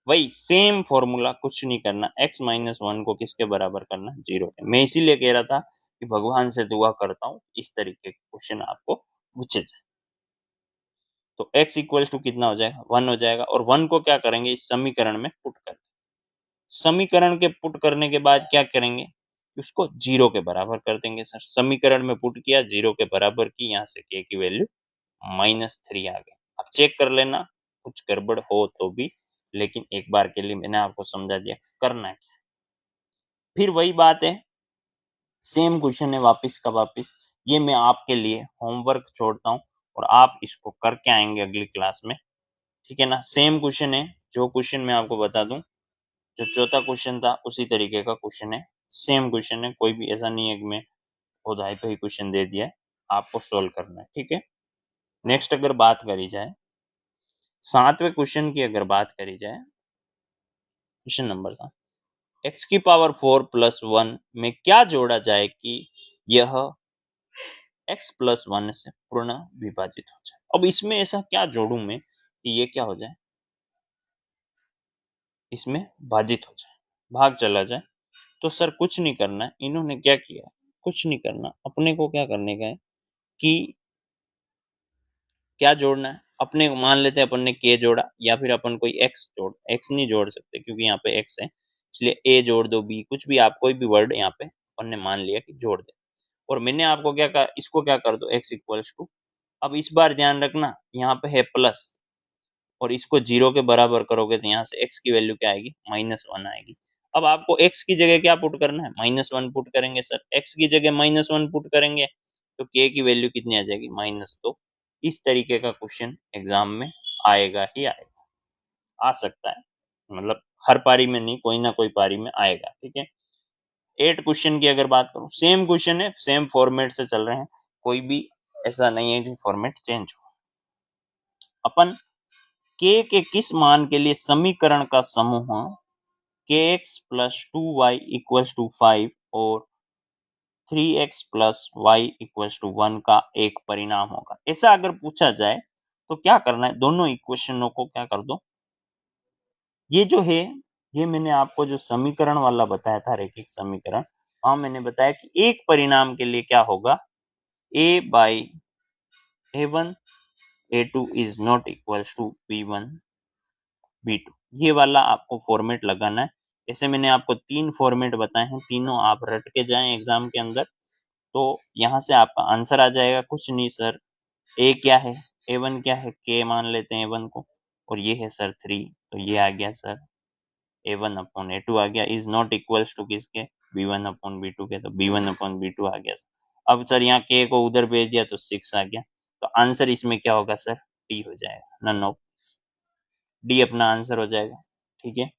वही सेम फॉर्मूला, कुछ नहीं करना, x-1 को किसके बराबर करना, 0 के। मैं इसीलिए कह रहा था कि भगवान से दुआ करता हूँ इस तरीके के क्वेश्चन आपको पूछे जाए। तो x इक्वल्स टू कितना हो जाएगा, 1 हो जाएगा, और 1 को क्या करेंगे, इस समीकरण में पुट कर, समीकरण के पुट करने के बाद क्या करेंगे, उसको 0 के बराबर कर देंगे सर। समीकरण में पुट किया, 0 के बराबर की, यहाँ से k की वैल्यू -3 आ गई। अब चेक कर लेना कुछ गड़बड़ हो तो भी, लेकिन एक बार के लिए मैंने आपको समझा दिया करना है क्या। फिर वही बात है, सेम क्वेश्चन है वापस का वापस, ये मैं आपके लिए होमवर्क छोड़ता हूँ और आप इसको करके आएंगे अगली क्लास में, ठीक है ना। सेम क्वेश्चन है, जो क्वेश्चन मैं आपको बता दूं, जो चौथा क्वेश्चन था उसी तरीके का क्वेश्चन है, सेम क्वेश्चन है, कोई भी ऐसा नहीं है कि मैं उधाई पे ही क्वेश्चन दे दिया है, आपको सोल्व करना है, ठीक है। नेक्स्ट अगर बात करी जाए, 7वें क्वेश्चन की अगर बात करी जाए, क्वेश्चन नंबर 7, x की पावर 4 प्लस 1 में क्या जोड़ा जाए कि यह x प्लस 1 से पूर्ण विभाजित हो जाए। अब इसमें ऐसा क्या जोड़ूं मैं कि ये क्या हो जाए, इसमें भाजित हो जाए, भाग चला जाए। तो सर कुछ नहीं करना है, इन्होंने क्या किया, कुछ नहीं करना, अपने को क्या करने का है कि क्या जोड़ना है, अपने मान लेते हैं अपन ने के जोड़ा, या फिर अपन कोई एक्स नहीं जोड़ सकते क्योंकि यहाँ पे एक्स है, इसलिए ए जोड़ दो, बी, कुछ भी आप कोई भी वर्ड यहाँ पे अपन ने मान लिया कि जोड़ दे। और मैंने आपको क्या कहा, इसको क्या कर दो, एक्स इक्वल्स टू, अब इस बार ध्यान रखना यहाँ पे है प्लस, और इसको 0 के बराबर करोगे तो यहाँ से x की वैल्यू क्या आएगी, -1 आएगी। अब आपको x की जगह क्या पुट करना है, -1 पुट करेंगे सर, x की जगह -1 पुट करेंगे तो k की वैल्यू कितनी आ जाएगी, -2। इस तरीके का क्वेश्चन एग्जाम में आएगा ही आएगा, आ सकता है, मतलब हर पारी में नहीं, कोई ना कोई पारी में आएगा, ठीक है। 8 क्वेश्चन की अगर बात करूं, सेम क्वेश्चन है, सेम फॉर्मेट से चल रहे हैं, कोई भी ऐसा नहीं है कि फॉर्मेट चेंज हो। अपन k के किस मान के लिए समीकरण का समूह kx plus 2y equals to 5 और 3x plus Y equals to 1 का एक परिणाम होगा, ऐसा अगर पूछा जाए तो क्या करना है, दोनों इक्वेशनों को क्या कर दो, ये जो है, ये मैंने आपको जो समीकरण वाला बताया था, रैखिक समीकरण, हाँ मैंने बताया कि एक परिणाम के लिए क्या होगा, a by a1 a2 is not equals to b1 b2, ये वाला आपको फॉर्मेट लगाना है। ऐसे मैंने आपको 3 फॉर्मेट बताए हैं, तीनों आप रट के जाएं एग्जाम के अंदर, तो यहाँ से आपका आंसर आ जाएगा। कुछ नहीं सर, ए क्या है, a1 क्या है, k मान लेते हैं a1 को, और ये है सर 3, तो ये आ गया सर a1 अपॉन a2 आ गया, इज नॉट इक्वल्स टू किसके, b1 अपॉन b2 के, तो b1 अपॉन b2 आ गया सर। अब सर यहाँ k को उधर भेज दिया तो 6 आ गया, तो आंसर इसमें क्या होगा सर, डी हो जाएगा, नन ऑफ, डी अपना आंसर हो जाएगा, ठीक है।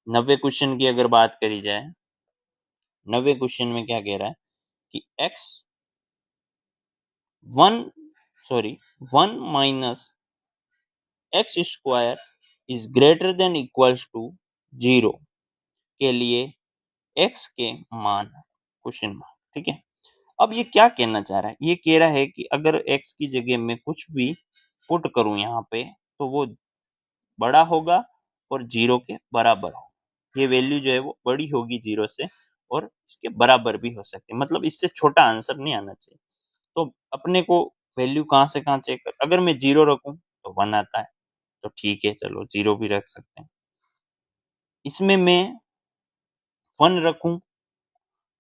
90 क्वेश्चन की अगर बात करी जाए, 90 क्वेश्चन में क्या कह रहा है कि x 1 minus X square is greater than equals to 0 के लिए x के मान, क्वेश्चन मार्क, ठीक है। अब ये क्या कहना चाह रहा है, ये कह रहा है कि अगर x की जगह में कुछ भी पुट करूं यहाँ पे तो वो बड़ा होगा और 0 के बराबर होगा, ये वैल्यू जो है वो बड़ी होगी 0 से और इसके बराबर भी हो सकती है, मतलब इससे छोटा आंसर नहीं आना चाहिए। तो अपने को वैल्यू कहाँ से कहाँ चेक कर, अगर मैं 0 रखूं तो 1 आता है, तो ठीक है चलो 0 भी रख सकते हैं। इसमें मैं 1 रखूं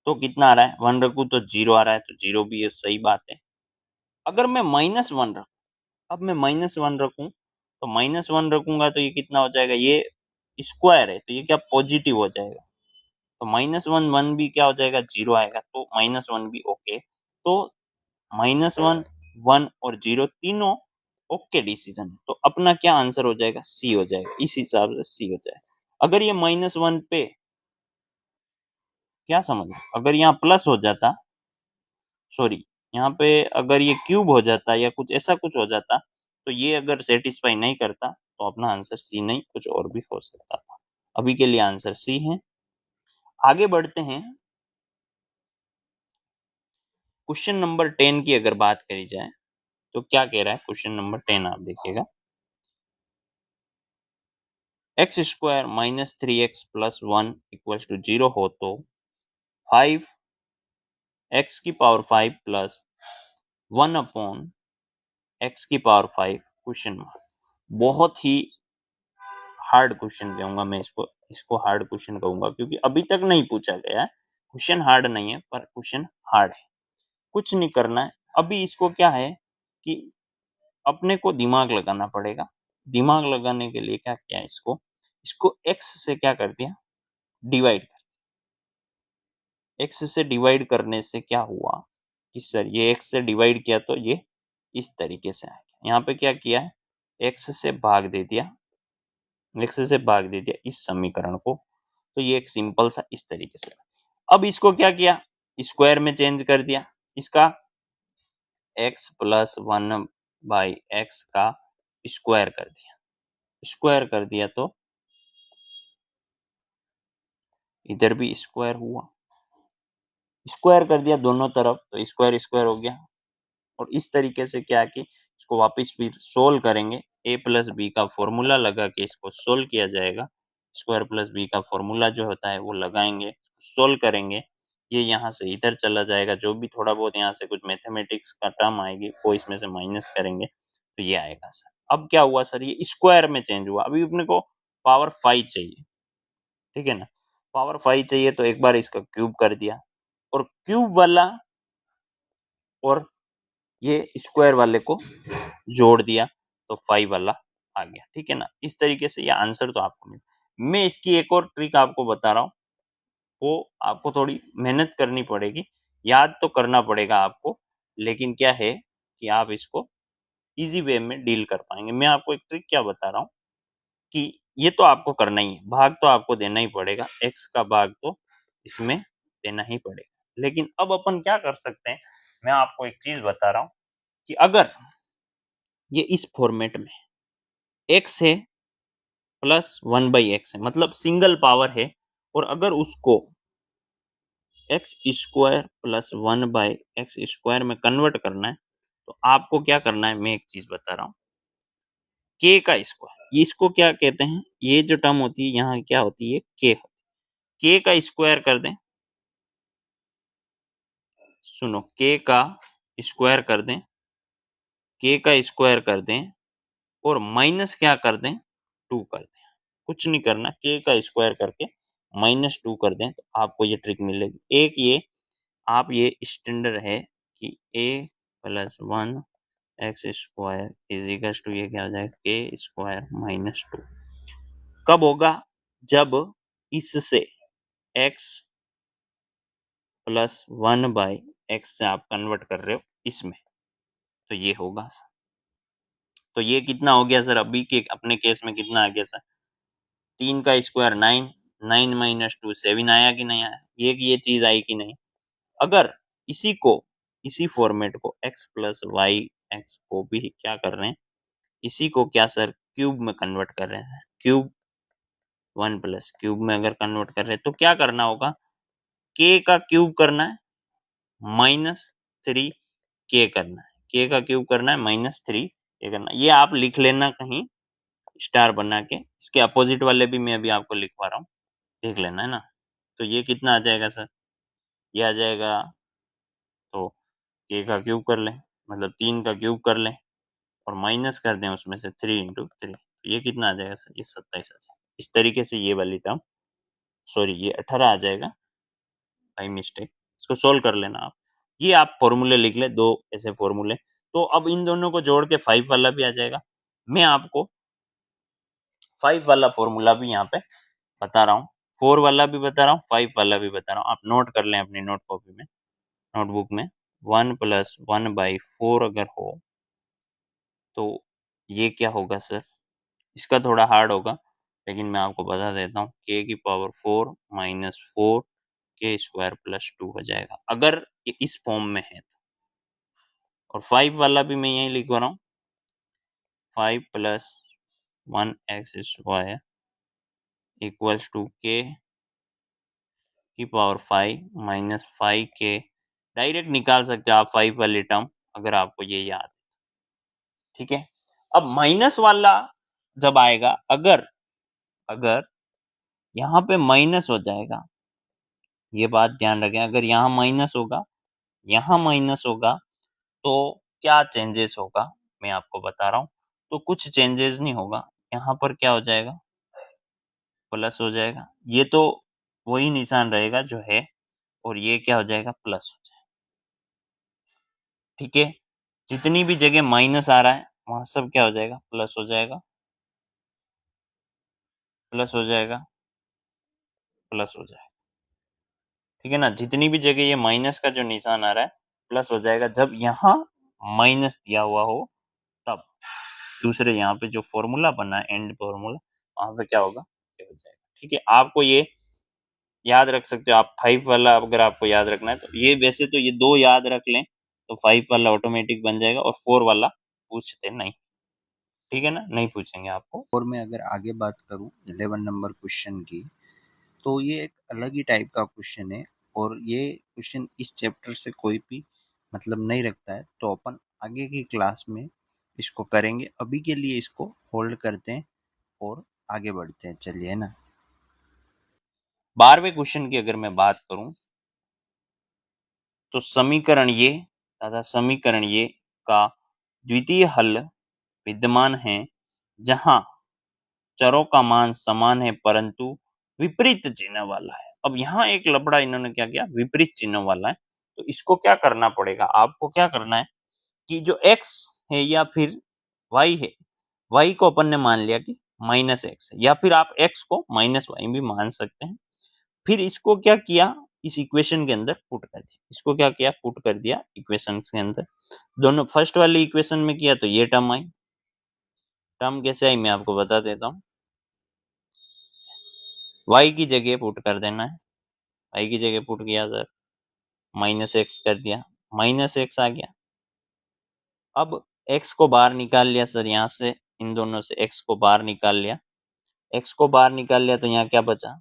तो कितना आ रहा है, 1 रखूं तो 0 आ रहा है, तो 0 भी है, सही बात है। अगर मैं -1 रखूं, अब मैं -1 रखूं तो -1 रखूंगा तो ये कितना हो जाएगा, ये स्क्वायर है तो ये क्या पॉजिटिव हो जाएगा, तो -1 1 भी क्या हो जाएगा, 0 आएगा, तो -1 भी ओके। तो -1 1 और 0 तीनों ओके डिसीजन है, तो अपना क्या आंसर हो जाएगा, सी हो जाएगा, इस हिसाब से सी हो जाएगा। अगर ये -1 पे क्या समझ, अगर यहाँ प्लस हो जाता सॉरी, यहाँ पे अगर ये क्यूब हो जाता या कुछ ऐसा कुछ हो जाता, तो ये अगर सेटिस्फाई नहीं करता तो अपना आंसर सी नहीं कुछ और भी हो सकता था। अभी के लिए आंसर सी है। आगे बढ़ते हैं। क्वेश्चन नंबर 10 की अगर बात करी जाए तो क्या कह रहा है क्वेश्चन नंबर 10, आप देखिएगा। X square minus 3x plus 1 equals to 0 हो तो 5 एक्स की पावर 5 प्लस 1 अपॉन एक्स की पावर 5 क्वेश्चन मार्क। बहुत ही हार्ड क्वेश्चन कहूंगा मैं इसको हार्ड क्वेश्चन कहूंगा, क्योंकि अभी तक नहीं पूछा गया है। क्वेश्चन हार्ड नहीं है पर क्वेश्चन हार्ड है। कुछ नहीं करना है, अभी इसको क्या है कि अपने को दिमाग लगाना पड़ेगा। दिमाग लगाने के लिए क्या किया, इसको एक्स से क्या कर दिया, डिवाइड। एक्स से डिवाइड करने से क्या हुआ कि सर ये एक्स से डिवाइड किया तो ये इस तरीके से आएगा। यहाँ पे क्या किया है, एक्स से भाग दे दिया, एक्स से भाग दे दिया इस समीकरण को, तो ये एक सिंपल सा इस तरीके से। अब इसको क्या किया, स्क्वायर में चेंज कर दिया, इसका एक्स प्लस 1 बाई एक्स का स्क्वायर कर दिया। स्क्वायर कर दिया तो इधर भी स्क्वायर हुआ, स्क्वायर कर दिया दोनों तरफ तो स्क्वायर स्क्वायर हो गया। और इस तरीके से क्या कि इसको वापस फिर सोल्व करेंगे, ए प्लस बी का फॉर्मूला लगा के इसको सोल्व किया जाएगा। स्क्वायर प्लस बी का फॉर्मूला जो होता है वो लगाएंगे, सोल्व करेंगे, ये यहाँ से इधर चला जाएगा। जो भी थोड़ा बहुत यहाँ से कुछ मैथमेटिक्स का टर्म आएगी वो इसमें से माइनस करेंगे तो ये आएगा सर। अब क्या हुआ सर, ये स्क्वायर में चेंज हुआ, अभी अपने को पावर 5 चाहिए, ठीक है ना। पावर 5 चाहिए तो एक बार इसका क्यूब कर दिया, और क्यूब वाला और ये स्क्वायर वाले को जोड़ दिया तो 5 वाला आ गया, ठीक है ना। इस तरीके से ये आंसर तो आपको मिल। मैं इसकी एक और ट्रिक आपको बता रहा हूँ, वो आपको थोड़ी मेहनत करनी पड़ेगी, याद तो करना पड़ेगा आपको, लेकिन क्या है कि आप इसको इजी वे में डील कर पाएंगे। मैं आपको एक ट्रिक क्या बता रहा हूँ कि ये तो आपको करना ही है, भाग तो आपको देना ही पड़ेगा, एक्स का भाग तो इसमें देना ही पड़ेगा। लेकिन अब अपन क्या कर सकते हैं, मैं आपको एक चीज बता रहा हूँ कि अगर ये इस फॉर्मेट में एक्स है प्लस 1/x है, मतलब सिंगल पावर है, और अगर उसको x square plus 1/x square में कन्वर्ट करना है तो आपको क्या करना है, मैं एक चीज बता रहा हूँ, के का स्क्वायर, इसको क्या कहते हैं, ये जो टर्म होती है यहाँ क्या होती है, के का स्क्वायर कर दें। सुनो, के का स्क्वायर कर दें, के का स्क्वायर कर दें और माइनस क्या कर दें, 2 कर दें। कुछ नहीं करना, के का स्क्वायर करके -2 कर दें तो आपको ये ट्रिक मिलेगी। एक ये आप ये स्टैंडर्ड है कि a plus 1 x square is equal to, ये क्या हो जाएगा, के स्क्वायर -2। कब होगा, जब इससे एक्स प्लस 1/x से आप कन्वर्ट कर रहे हो इसमें, तो ये होगा। तो ये कितना हो गया सर, अभी के अपने केस में कितना आ गया सर, 3 का स्क्वायर 9, 9 माइनस 2 7 आया कि नहीं आया, ये चीज आई कि नहीं। अगर इसी को, इसी फॉर्मेट को x प्लस वाई एक्स को भी क्या कर रहे हैं, इसी को क्या सर क्यूब में कन्वर्ट कर रहे हैं, क्यूब 1 प्लस क्यूब में अगर कन्वर्ट कर रहे हैं तो क्या करना होगा, k का क्यूब करना है -3 k करना है, k का क्यूब करना है -3 k करना है। ये आप लिख लेना कहीं स्टार बना के, इसके अपोजिट वाले भी मैं अभी आपको लिखवा रहा हूँ, देख लेना है ना। तो ये कितना आ जाएगा सर, ये आ जाएगा, तो k का क्यूब कर लें, मतलब 3 का क्यूब कर लें और माइनस कर दें उसमें से 3 × 3, तो ये कितना आ जाएगा सर, ये 27 आ जाएगा। इस तरीके से ये वाली टर्म, सॉरी ये 18 आ जाएगा बाई मिस्टेक, इसको सोल्व कर लेना आप। ये आप फॉर्मूले लिख ले, दो ऐसे फॉर्मूले। तो अब इन दोनों को जोड़ के 5 वाला भी आ जाएगा। मैं आपको 5 वाला फॉर्मूला भी यहाँ पे बता रहा हूँ, 4 वाला भी बता रहा हूँ, 5 वाला भी बता रहा हूँ, आप नोट कर लें अपनी नोट कॉपी में, नोटबुक में। 1 प्लस 1/4 अगर हो तो ये क्या होगा सर, इसका थोड़ा हार्ड होगा लेकिन मैं आपको बता देता हूँ, k की पावर 4 -4 k स्क्वायर प्लस 2 हो जाएगा, अगर ये इस फॉर्म में है। और 5 वाला भी मैं यही लिख रहा हूँ, 5 + 1x² इक्वल्स टू k की पावर 5 - 5k। डायरेक्ट निकाल सकते हो आप 5 वाली टर्म, अगर आपको ये याद है। ठीक है, अब माइनस वाला जब आएगा, अगर अगर यहाँ पे माइनस हो जाएगा, ये बात ध्यान रखें, अगर यहाँ माइनस होगा, यहाँ माइनस होगा, तो क्या चेंजेस होगा मैं आपको बता रहा हूँ। तो कुछ चेंजेस नहीं होगा, यहाँ पर क्या हो जाएगा, प्लस हो जाएगा। ये तो वही निशान रहेगा जो है, और ये क्या हो जाएगा, प्लस हो जाएगा। ठीक है, जितनी भी जगह माइनस आ रहा है वहां सब क्या हो जाएगा, प्लस हो जाएगा, प्लस हो जाएगा, प्लस हो जाएगा। ठीक है ना, जितनी भी जगह ये माइनस का जो निशान आ रहा है प्लस हो जाएगा। जब यहाँ माइनस दिया हुआ हो तब दूसरे यहाँ पे जो फॉर्मूला बना है, एंड फॉर्मूला, वहां पे क्या होगा, ये हो जाएगा। ठीक है, आपको ये याद रख सकते हो आप। 5 वाला अगर आपको याद रखना है तो ये, वैसे तो ये 2 याद रख लें तो 5 वाला ऑटोमेटिक बन जाएगा, और 4 वाला पूछते नहीं। ठीक है ना, नहीं पूछेंगे आपको। और मैं अगर आगे बात करूं 11 नंबर क्वेश्चन की, तो ये एक अलग ही टाइप का क्वेश्चन है, और ये क्वेश्चन इस चैप्टर से कोई भी मतलब नहीं रखता है। तो अपन आगे की क्लास में इसको करेंगे, अभी के लिए इसको होल्ड करते हैं और आगे बढ़ते हैं। चलिए, है ना। 12वें क्वेश्चन की अगर मैं बात करूं तो समीकरण ये तथा समीकरण ये का द्वितीय हल विद्यमान है जहां चरों का मान समान है परंतु विपरीत चिन्ह वाला है। अब यहाँ एक लफड़ा इन्होंने क्या किया, विपरीत चिन्ह वाला है। तो इसको क्या करना पड़ेगा, आपको क्या करना है कि जो x है या फिर y है, y को अपन ने मान लिया कि -x है, या फिर आप x को -y भी मान सकते हैं। फिर इसको क्या किया, इस इक्वेशन के अंदर पुट कर दिया। इसको क्या किया, पुट कर दिया इक्वेशन के अंदर। दोनों फर्स्ट वाली इक्वेशन में किया तो ये टर्म आई। टर्म कैसे आई मैं आपको बता देता हूँ। y की जगह पुट कर देना है, y की जगह पुट किया सर, -x कर दिया, -x आ गया। अब x को बाहर निकाल लिया सर, यहाँ से इन दोनों से x को बाहर निकाल लिया। x को बाहर निकाल लिया तो यहाँ क्या बचा,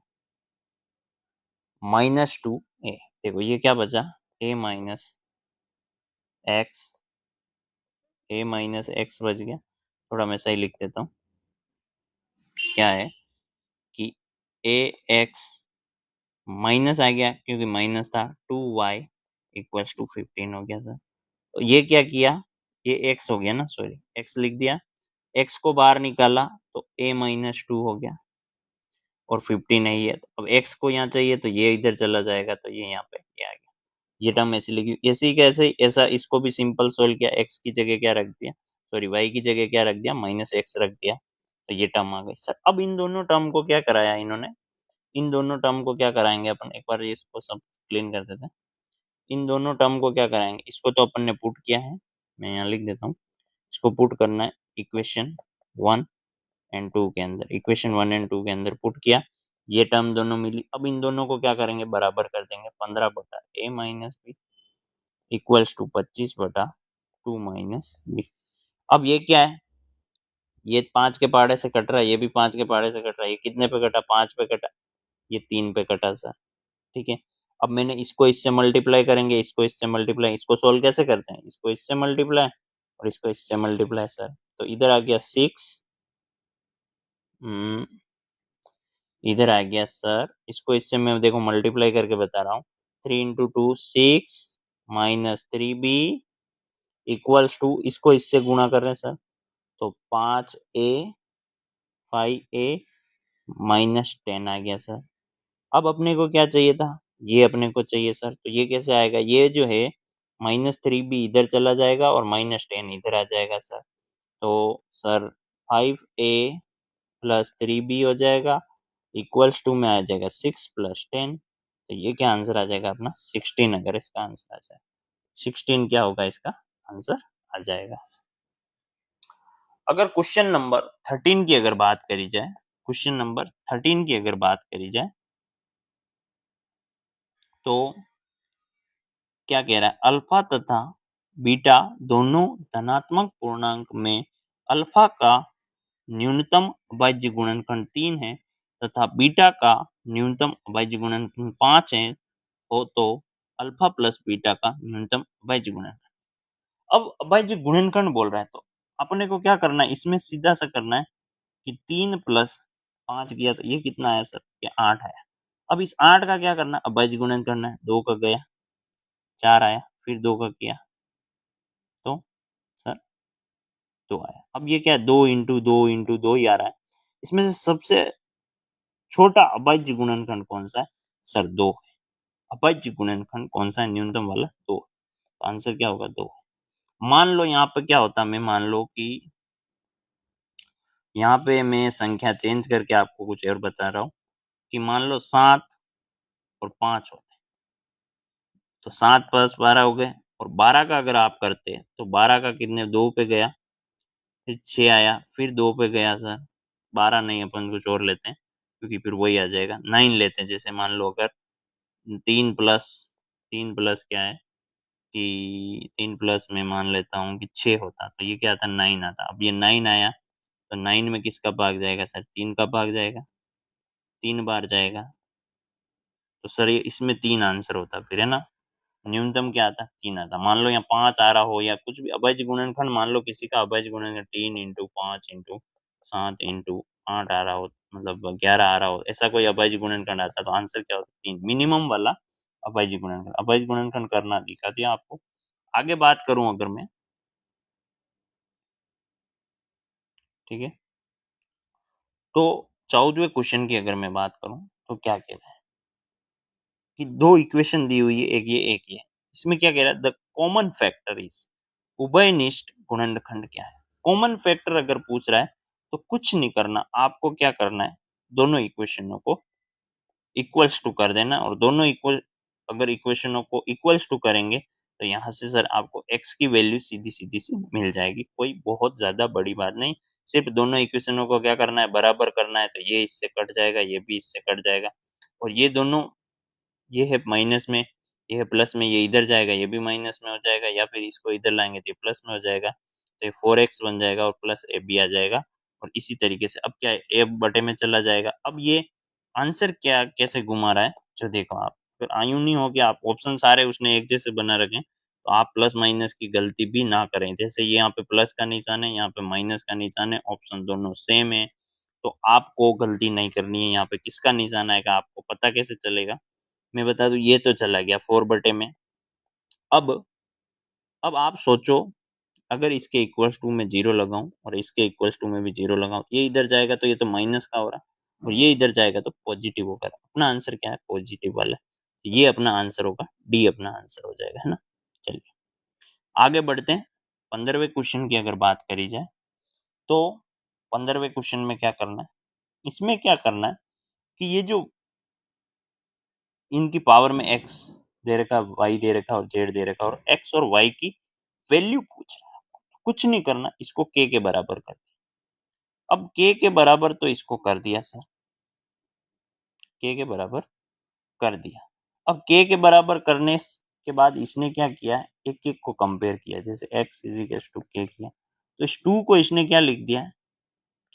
-2a। देखो ये क्या बचा, a x, बच गया। थोड़ा मैं सही लिख देता हूँ, क्या है कि ax माइनस आ गया क्योंकि माइनस था, 2y इक्वल्स टू 15 हो गया सर। तो ये क्या किया, ये x हो गया ना, सॉरी x लिख दिया। x को बाहर निकाला तो a-2 हो गया, और 15 नहीं है। तो अब x को यहाँ चाहिए तो ये इधर चला जाएगा, तो ये यहाँ पे ये आ गया। ये टर्म ऐसे लिखी, ऐसे ही कैसे ऐसा, इसको भी सिंपल सोल्व किया। x की जगह क्या रख दिया, सॉरी y की जगह क्या रख दिया, -x रख दिया, तो ये टर्म आ गई सर। अब इन दोनों टर्म को क्या कराया इन्होंने, इन दोनों टर्म को क्या कराएंगे अपन, एक बार इसको सब क्लीन कर देते हैं। इन दोनों टर्म को क्या कराएंगे, इसको तो अपन ने पुट किया है, मैं यहाँ लिख देता हूँ। इसको पुट करना है इक्वेशन 1 एंड 2 के अंदर, इक्वेशन 1 एंड 2 के अंदर पुट किया। ये टर्म दोनों मिली। अब इन दोनों को क्या करेंगे, बराबर कर देंगे। 15/a-b equals to 25/2 - b। अब ये क्या है, ये 5 के पहाड़े से कट रहा है, ये भी 5 के पहाड़े से कट रहा है। ये कितने पे कटा, 5 पे कटा, ये 3 पे कटा सर। ठीक है, अब मैंने इसको इससे मल्टीप्लाई करेंगे, इसको इससे मल्टीप्लाई, इसको सोल्व कैसे करते हैं, इसको इससे मल्टीप्लाई और इसको इससे मल्टीप्लाई सर। तो इधर आ गया 6, इधर आ गया सर, इसको इससे मैं देखो मल्टीप्लाई करके बता रहा हूँ। 3 × 2 6 -3b इक्वल्स टू, इसको इससे गुणा कर रहे हैं सर, तो 5a 5a -10 आ गया सर। अब अपने को क्या चाहिए था, ये अपने को चाहिए सर। तो ये कैसे आएगा, ये जो है -3b इधर चला जाएगा और -10 इधर आ जाएगा सर। तो सर 5a + 3b हो जाएगा, इक्वल्स टू में आ जाएगा 6 + 10। तो ये क्या आंसर आ जाएगा अपना, 16। अगर इसका आंसर आ जाए 16, क्या होगा इसका आंसर आ जाएगा। अगर क्वेश्चन नंबर 13 की अगर बात करी जाए, क्वेश्चन नंबर 13 की अगर बात करी जाए तो क्या कह रहा है, अल्फा तथा बीटा दोनों धनात्मक पूर्णांक में अल्फा का न्यूनतम अभाज्य गुणनखंड 3 है तथा बीटा का न्यूनतम अभाज्य गुणनखंड 5 है हो तो अल्फा प्लस बीटा का न्यूनतम अभाज्य गुणनखंड। अब अभाज्य गुणनखंड बोल रहा है तो अपने को क्या करना है, इसमें सीधा सा करना है कि 3 प्लस 5 किया तो ये कितना आया सर, ये 8 आया। अब इस 8 का क्या करना है, अभाज्य गुणन करना है। 2 का गया 4 आया, फिर 2 का किया तो सर 2 आया। अब ये क्या है, 2 इंटू 2 इंटू 2 ही आ रहा है। इसमें से सबसे छोटा अभाज्य गुणनखंड कौन सा है सर, 2 है। अभाज्य गुणनखंड कौन सा है, न्यूनतम वाला 2। तो आंसर क्या होगा, 2। मान लो यहाँ पे क्या होता है, मैं मान लो कि यहाँ पे मैं संख्या चेंज करके आपको कुछ और बता रहा हूँ कि मान लो 7 और 5 होते, तो 7 प्लस 12 हो गए, और 12 का अगर आप करते तो 12 का कितने, 2 पे गया, फिर 6 आया, फिर 2 पे गया सर, 12 नहीं, अपन कुछ और लेते हैं क्योंकि फिर वही आ जाएगा। 9 लेते हैं, जैसे मान लो अगर 3 प्लस क्या है कि 3 प्लस में मान लेता हूँ कि 6 होता, तो ये क्या आता, 9 आता। अब ये 9 आया तो 9 में किसका भाग जाएगा सर, 3 का भाग जाएगा, 3 बार जाएगा। तो सर ये इसमें 3 आंसर होता फिर, है ना। न्यूनतम क्या आता, 3 आता। मान लो यहाँ 5 आ रहा हो या कुछ भी अभाज्य गुणनखंड, मान लो किसी का अभाज्य गुणनखंड 3 इंटू 5 इंटू 7 इंटू 8 आ रहा हो, मतलब 11 आ रहा हो, ऐसा कोई अभाज्य गुणनखंड आता तो आंसर क्या होता, 3, मिनिमम वाला अभाज्य गुणनखंड। अभाज्य गुणनखंड करना दिखा दिया आपको। आगे बात करूं अगर मैं, ठीक है, तो 14वें क्वेश्चन की अगर मैं बात करूं तो क्या कह रहा है कि दो इक्वेशन दी हुई है, एक ये एक ये। इसमें क्या कह रहा है, द कॉमन फैक्टर इज, उभयनिष्ठ गुणनखंड क्या है। कॉमन फैक्टर अगर पूछ रहा है तो कुछ नहीं करना, आपको क्या करना है, दोनों इक्वेशनों को इक्वल्स टू कर देना, और दोनों इक्वल, अगर इक्वेशनों को इक्वल्स टू करेंगे तो यहाँ से सर आपको x की वैल्यू सीधी सीधी सी मिल जाएगी, कोई बहुत ज्यादा बड़ी बात नहीं। सिर्फ दोनों इक्वेशनों को क्या करना है, बराबर करना है, तो ये इससे कट जाएगा, ये भी इससे कट जाएगा, और ये दोनों, ये है माइनस में, ये है प्लस में, ये इधर जाएगा, ये भी माइनस में हो जाएगा, या फिर इसको इधर लाएंगे तो ये प्लस में हो जाएगा, तो ये 4x बन जाएगा और प्लस ए बी आ जाएगा। और इसी तरीके से अब क्या है, ए बटे में चला जाएगा। अब ये आंसर क्या कैसे घुमा रहा है, जो देखो आप, फिर आयु नहीं हो कि आप ऑप्शन सारे उसने एक जैसे बना रखे, तो आप प्लस माइनस की गलती भी ना करें। जैसे ये यहाँ पे प्लस का निशान है, यहाँ पे माइनस का निशान है, ऑप्शन दोनों सेम है, तो आपको गलती नहीं करनी है। यहाँ पे किसका निशान आएगा आपको पता कैसे चलेगा, मैं बता दूं, ये तो चला गया 4 बटे में। अब अब आप सोचो, अगर इसके इक्वल्स टू में 0 लगाऊं और इसके इक्वल्स टू में भी 0 लगाऊं, ये इधर जाएगा तो ये तो माइनस का हो रहा, और ये इधर जाएगा तो पॉजिटिव होगा। अपना आंसर क्या है, पॉजिटिव वाला। ये अपना आंसर होगा, डी अपना आंसर हो जाएगा, है ना। चलिए आगे बढ़ते हैं। 15वें क्वेश्चन की अगर बात करी जाए तो 15वें क्वेश्चन में क्या करना है, इसमें क्या करना है कि ये जो इनकी पावर में x दे रखा, y दे रखा और z दे रखा, और x और y की वैल्यू पूछ रहा है। कुछ नहीं करना, इसको k के बराबर कर दिया। अब k के बराबर तो इसको कर दिया सर, k के बराबर कर दिया। अब k के बराबर करने के बाद इसने क्या किया, एक एक को कंपेयर किया, जैसे x is equal to k किया, तो इस 2 को इसने क्या लिख दिया,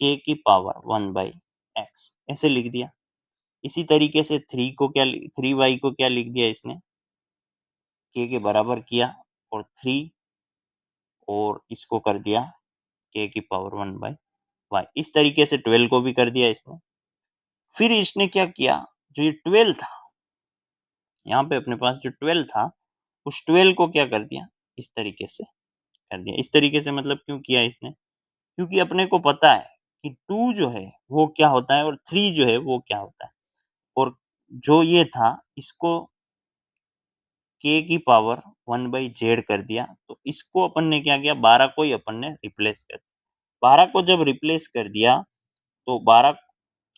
k की पावर 1 बाई x ऐसे लिख दिया। इसी तरीके से 3y को क्या लिख दिया इसने, k के बराबर किया, और 3 और इसको कर दिया k की पावर 1 बाई वाई। इस तरीके से 12 को भी कर दिया इसने। फिर इसने क्या किया, जो ये 12 था, यहाँ पे अपने पास जो 12 था, उस 12 को क्या कर दिया, इस तरीके से कर दिया। इस तरीके से मतलब क्यों किया इसने, क्योंकि अपने को पता है कि 2 जो है वो क्या होता है और 3 जो है वो क्या होता है। और जो ये था, इसको k की पावर 1 बाई जेड कर दिया, तो इसको अपन ने क्या किया, 12 को ही अपन ने रिप्लेस कर दिया। 12 को जब रिप्लेस कर दिया तो 12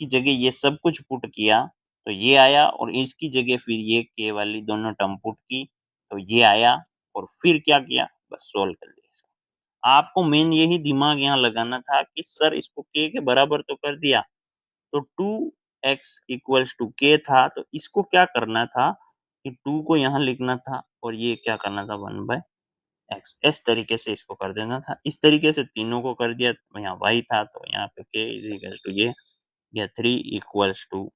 की जगह ये सब कुछ पुट किया, तो ये आया, और इसकी जगह फिर ये के वाली दोनों टर्म पुट की, तो ये आया, और फिर क्या किया, बस सोल्व कर दिया इसको। आपको मेन यही दिमाग यहाँ लगाना था कि सर इसको के बराबर तो कर दिया, तो 2x इक्वल्स टू के था, तो इसको क्या करना था कि 2 को यहाँ लिखना था, और ये क्या करना था 1 बाय एक्स, इस तरीके से इसको कर देना था। इस तरीके से तीनों को कर दिया, तो यहाँ वाई था, तो यहाँ पे के इज इक्वल टू ये, या 3 इक्वल्स टू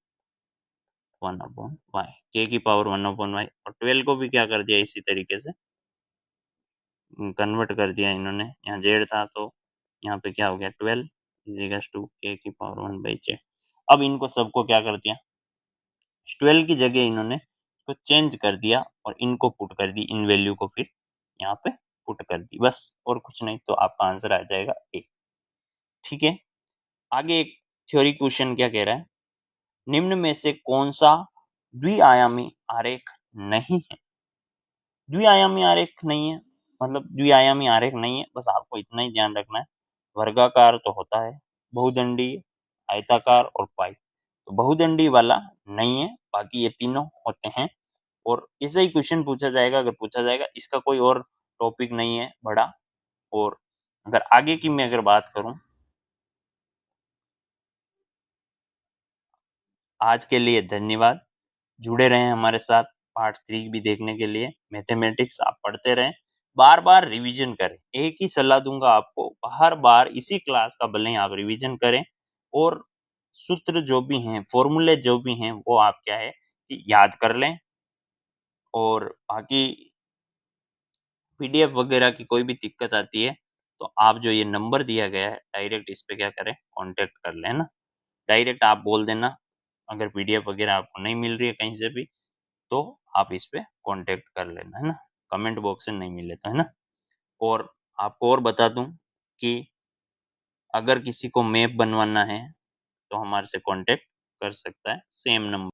1/y, के की पावर 1/y, और 12 को भी क्या कर दिया इसी तरीके से कन्वर्ट कर दिया इन्होंने। यहाँ जेड था तो यहाँ पे क्या हो गया 12 इज इक्वल टू के की पावर 1/z। अब इनको सबको क्या कर दिया, 12 की जगह इन्होंने इसको चेंज कर दिया और इनको पुट कर दी, इन वैल्यू को फिर यहाँ पे पुट कर दी, बस और कुछ नहीं, तो आपका आंसर आ जाएगा ए। ठीक है, आगे एक थ्योरी क्वेश्चन क्या कह रहा है, निम्न में से कौन सा द्विआयामी आरेख नहीं है। द्विआयामी आरेख नहीं है, मतलब द्विआयामी आरेख नहीं है, बस आपको इतना ही ध्यान रखना है। वर्गाकार तो होता है, बहुदंडी, आयताकार और पाई, तो बहुदंडी वाला नहीं है, बाकी ये तीनों होते हैं। और ऐसे ही क्वेश्चन पूछा जाएगा, अगर पूछा जाएगा, इसका कोई और टॉपिक नहीं है बड़ा। और अगर आगे की मैं अगर बात करूं, आज के लिए धन्यवाद। जुड़े रहें हमारे साथ, पार्ट 3 भी देखने के लिए। मैथमेटिक्स आप पढ़ते रहें, बार बार रिवीजन करें। एक ही सलाह दूंगा आपको, हर बार इसी क्लास का भले ही आप रिवीजन करें, और सूत्र जो भी हैं, फॉर्मूले जो भी हैं, वो आप क्या है कि याद कर लें। और बाकी पीडीएफ वगैरह की कोई भी दिक्कत आती है, तो आप जो ये नंबर दिया गया है, डायरेक्ट इस पे क्या करें, कांटेक्ट कर लें ना। डायरेक्ट आप बोल देना, अगर पीडीएफ वगैरह आपको नहीं मिल रही है कहीं से भी, तो आप इस पे कांटेक्ट कर लेना, है ना। कमेंट बॉक्स से नहीं मिले तो, है ना। और आपको और बता दूं कि अगर किसी को मैप बनवाना है, तो हमारे से कांटेक्ट कर सकता है, सेम नंबर।